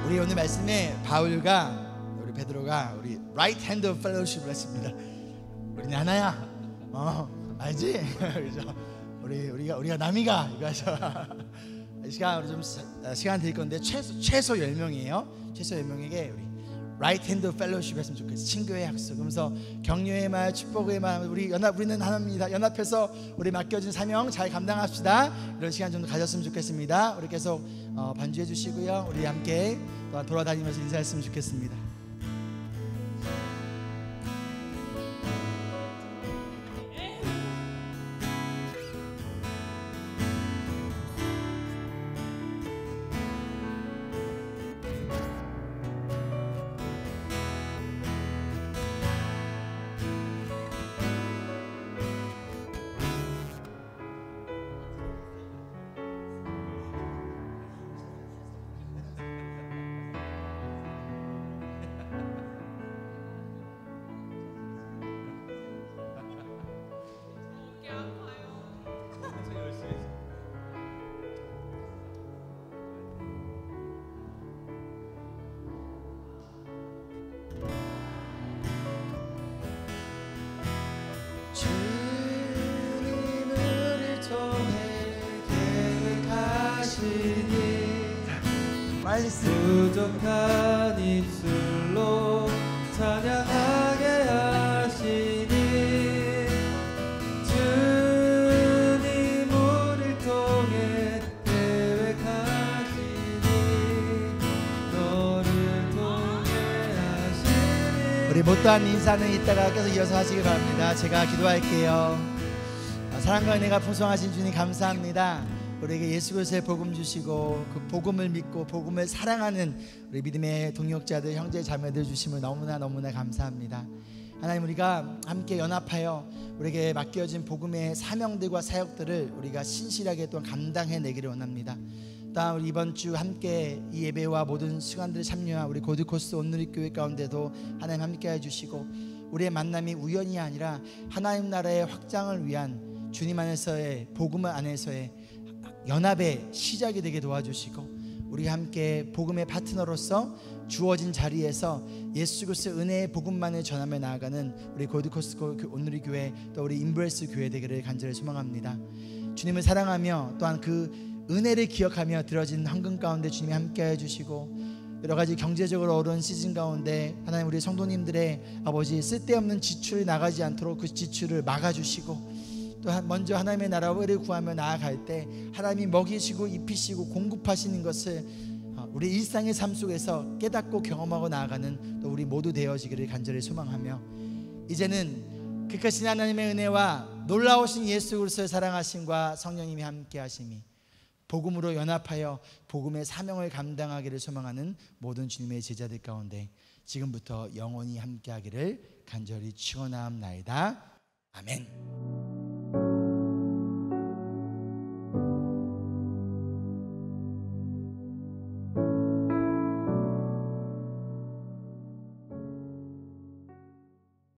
우리 오늘 말씀에 바울과 우리 베드로가 우리 right hand of fellowship을 했습니다. 우리는 하나야. 알지? 그죠? 우리가 남이가 이거 하죠. 이 시간 우리 좀 시간 드릴 건데 최소 10명이에요. 최소 10명에게 우리 right hand of fellowship 했으면 좋겠어요. 친교의 약속. 그러면서 격려의 말, 축복의 말, 우리는 하나입니다. 연합해서 우리 맡겨진 사명 잘 감당합시다. 이런 시간 좀 가졌으면 좋겠습니다. 우리 계속 반주해 주시고요. 우리 함께 또한 돌아다니면서 인사했으면 좋겠습니다. 주님을 통해 계획하시니 부족한 입술로 찬양하게 하시니 주님 우리를 통해 계획하시니 너를 통해 하시니 우리 못다한 인사는 이따가 계속 이어서 하시기 바랍니다. 제가 기도할게요. 사랑과 은혜가 풍성하신 주님 감사합니다. 우리에게 예수 그리스도의 복음 주시고 그 복음을 믿고 복음을 사랑하는 우리 믿음의 동역자들 형제 자매들 주심을 너무나 감사합니다. 하나님, 우리가 함께 연합하여 우리에게 맡겨진 복음의 사명들과 사역들을 우리가 신실하게 또 감당해내기를 원합니다. 또한 우리 이번 주 함께 이 예배와 모든 시간들을 참여한 우리 고드코스 온누리교회 가운데도 하나님 함께 해주시고 우리의 만남이 우연이 아니라 하나님 나라의 확장을 위한 주님 안에서의 복음 안에서의 연합의 시작이 되게 도와주시고 우리 함께 복음의 파트너로서 주어진 자리에서 예수 그리스도의 은혜의 복음만을 전하며 나아가는 우리 고드코스 온누리교회 또 우리 인브레스 교회 되기를 간절히 소망합니다. 주님을 사랑하며 또한 그 은혜를 기억하며 들어진 헌금 가운데 주님이 함께 해주시고 여러 가지 경제적으로 어려운 시즌 가운데 하나님 우리 성도님들의 아버지 쓸데없는 지출이 나가지 않도록 그 지출을 막아주시고 또 먼저 하나님의 나라와 의를 구하며 나아갈 때 하나님이 먹이시고 입히시고 공급하시는 것을 우리 일상의 삶 속에서 깨닫고 경험하고 나아가는 또 우리 모두 되어지기를 간절히 소망하며, 이제는 그 크신 하나님의 은혜와 놀라우신 예수 그리스도의 사랑하심과 성령님이 함께 하심이 복음으로 연합하여 복음의 사명을 감당하기를 소망하는 모든 주님의 제자들 가운데 지금부터 영원히 함께 하기를 간절히 축원하옵나이다. 아멘.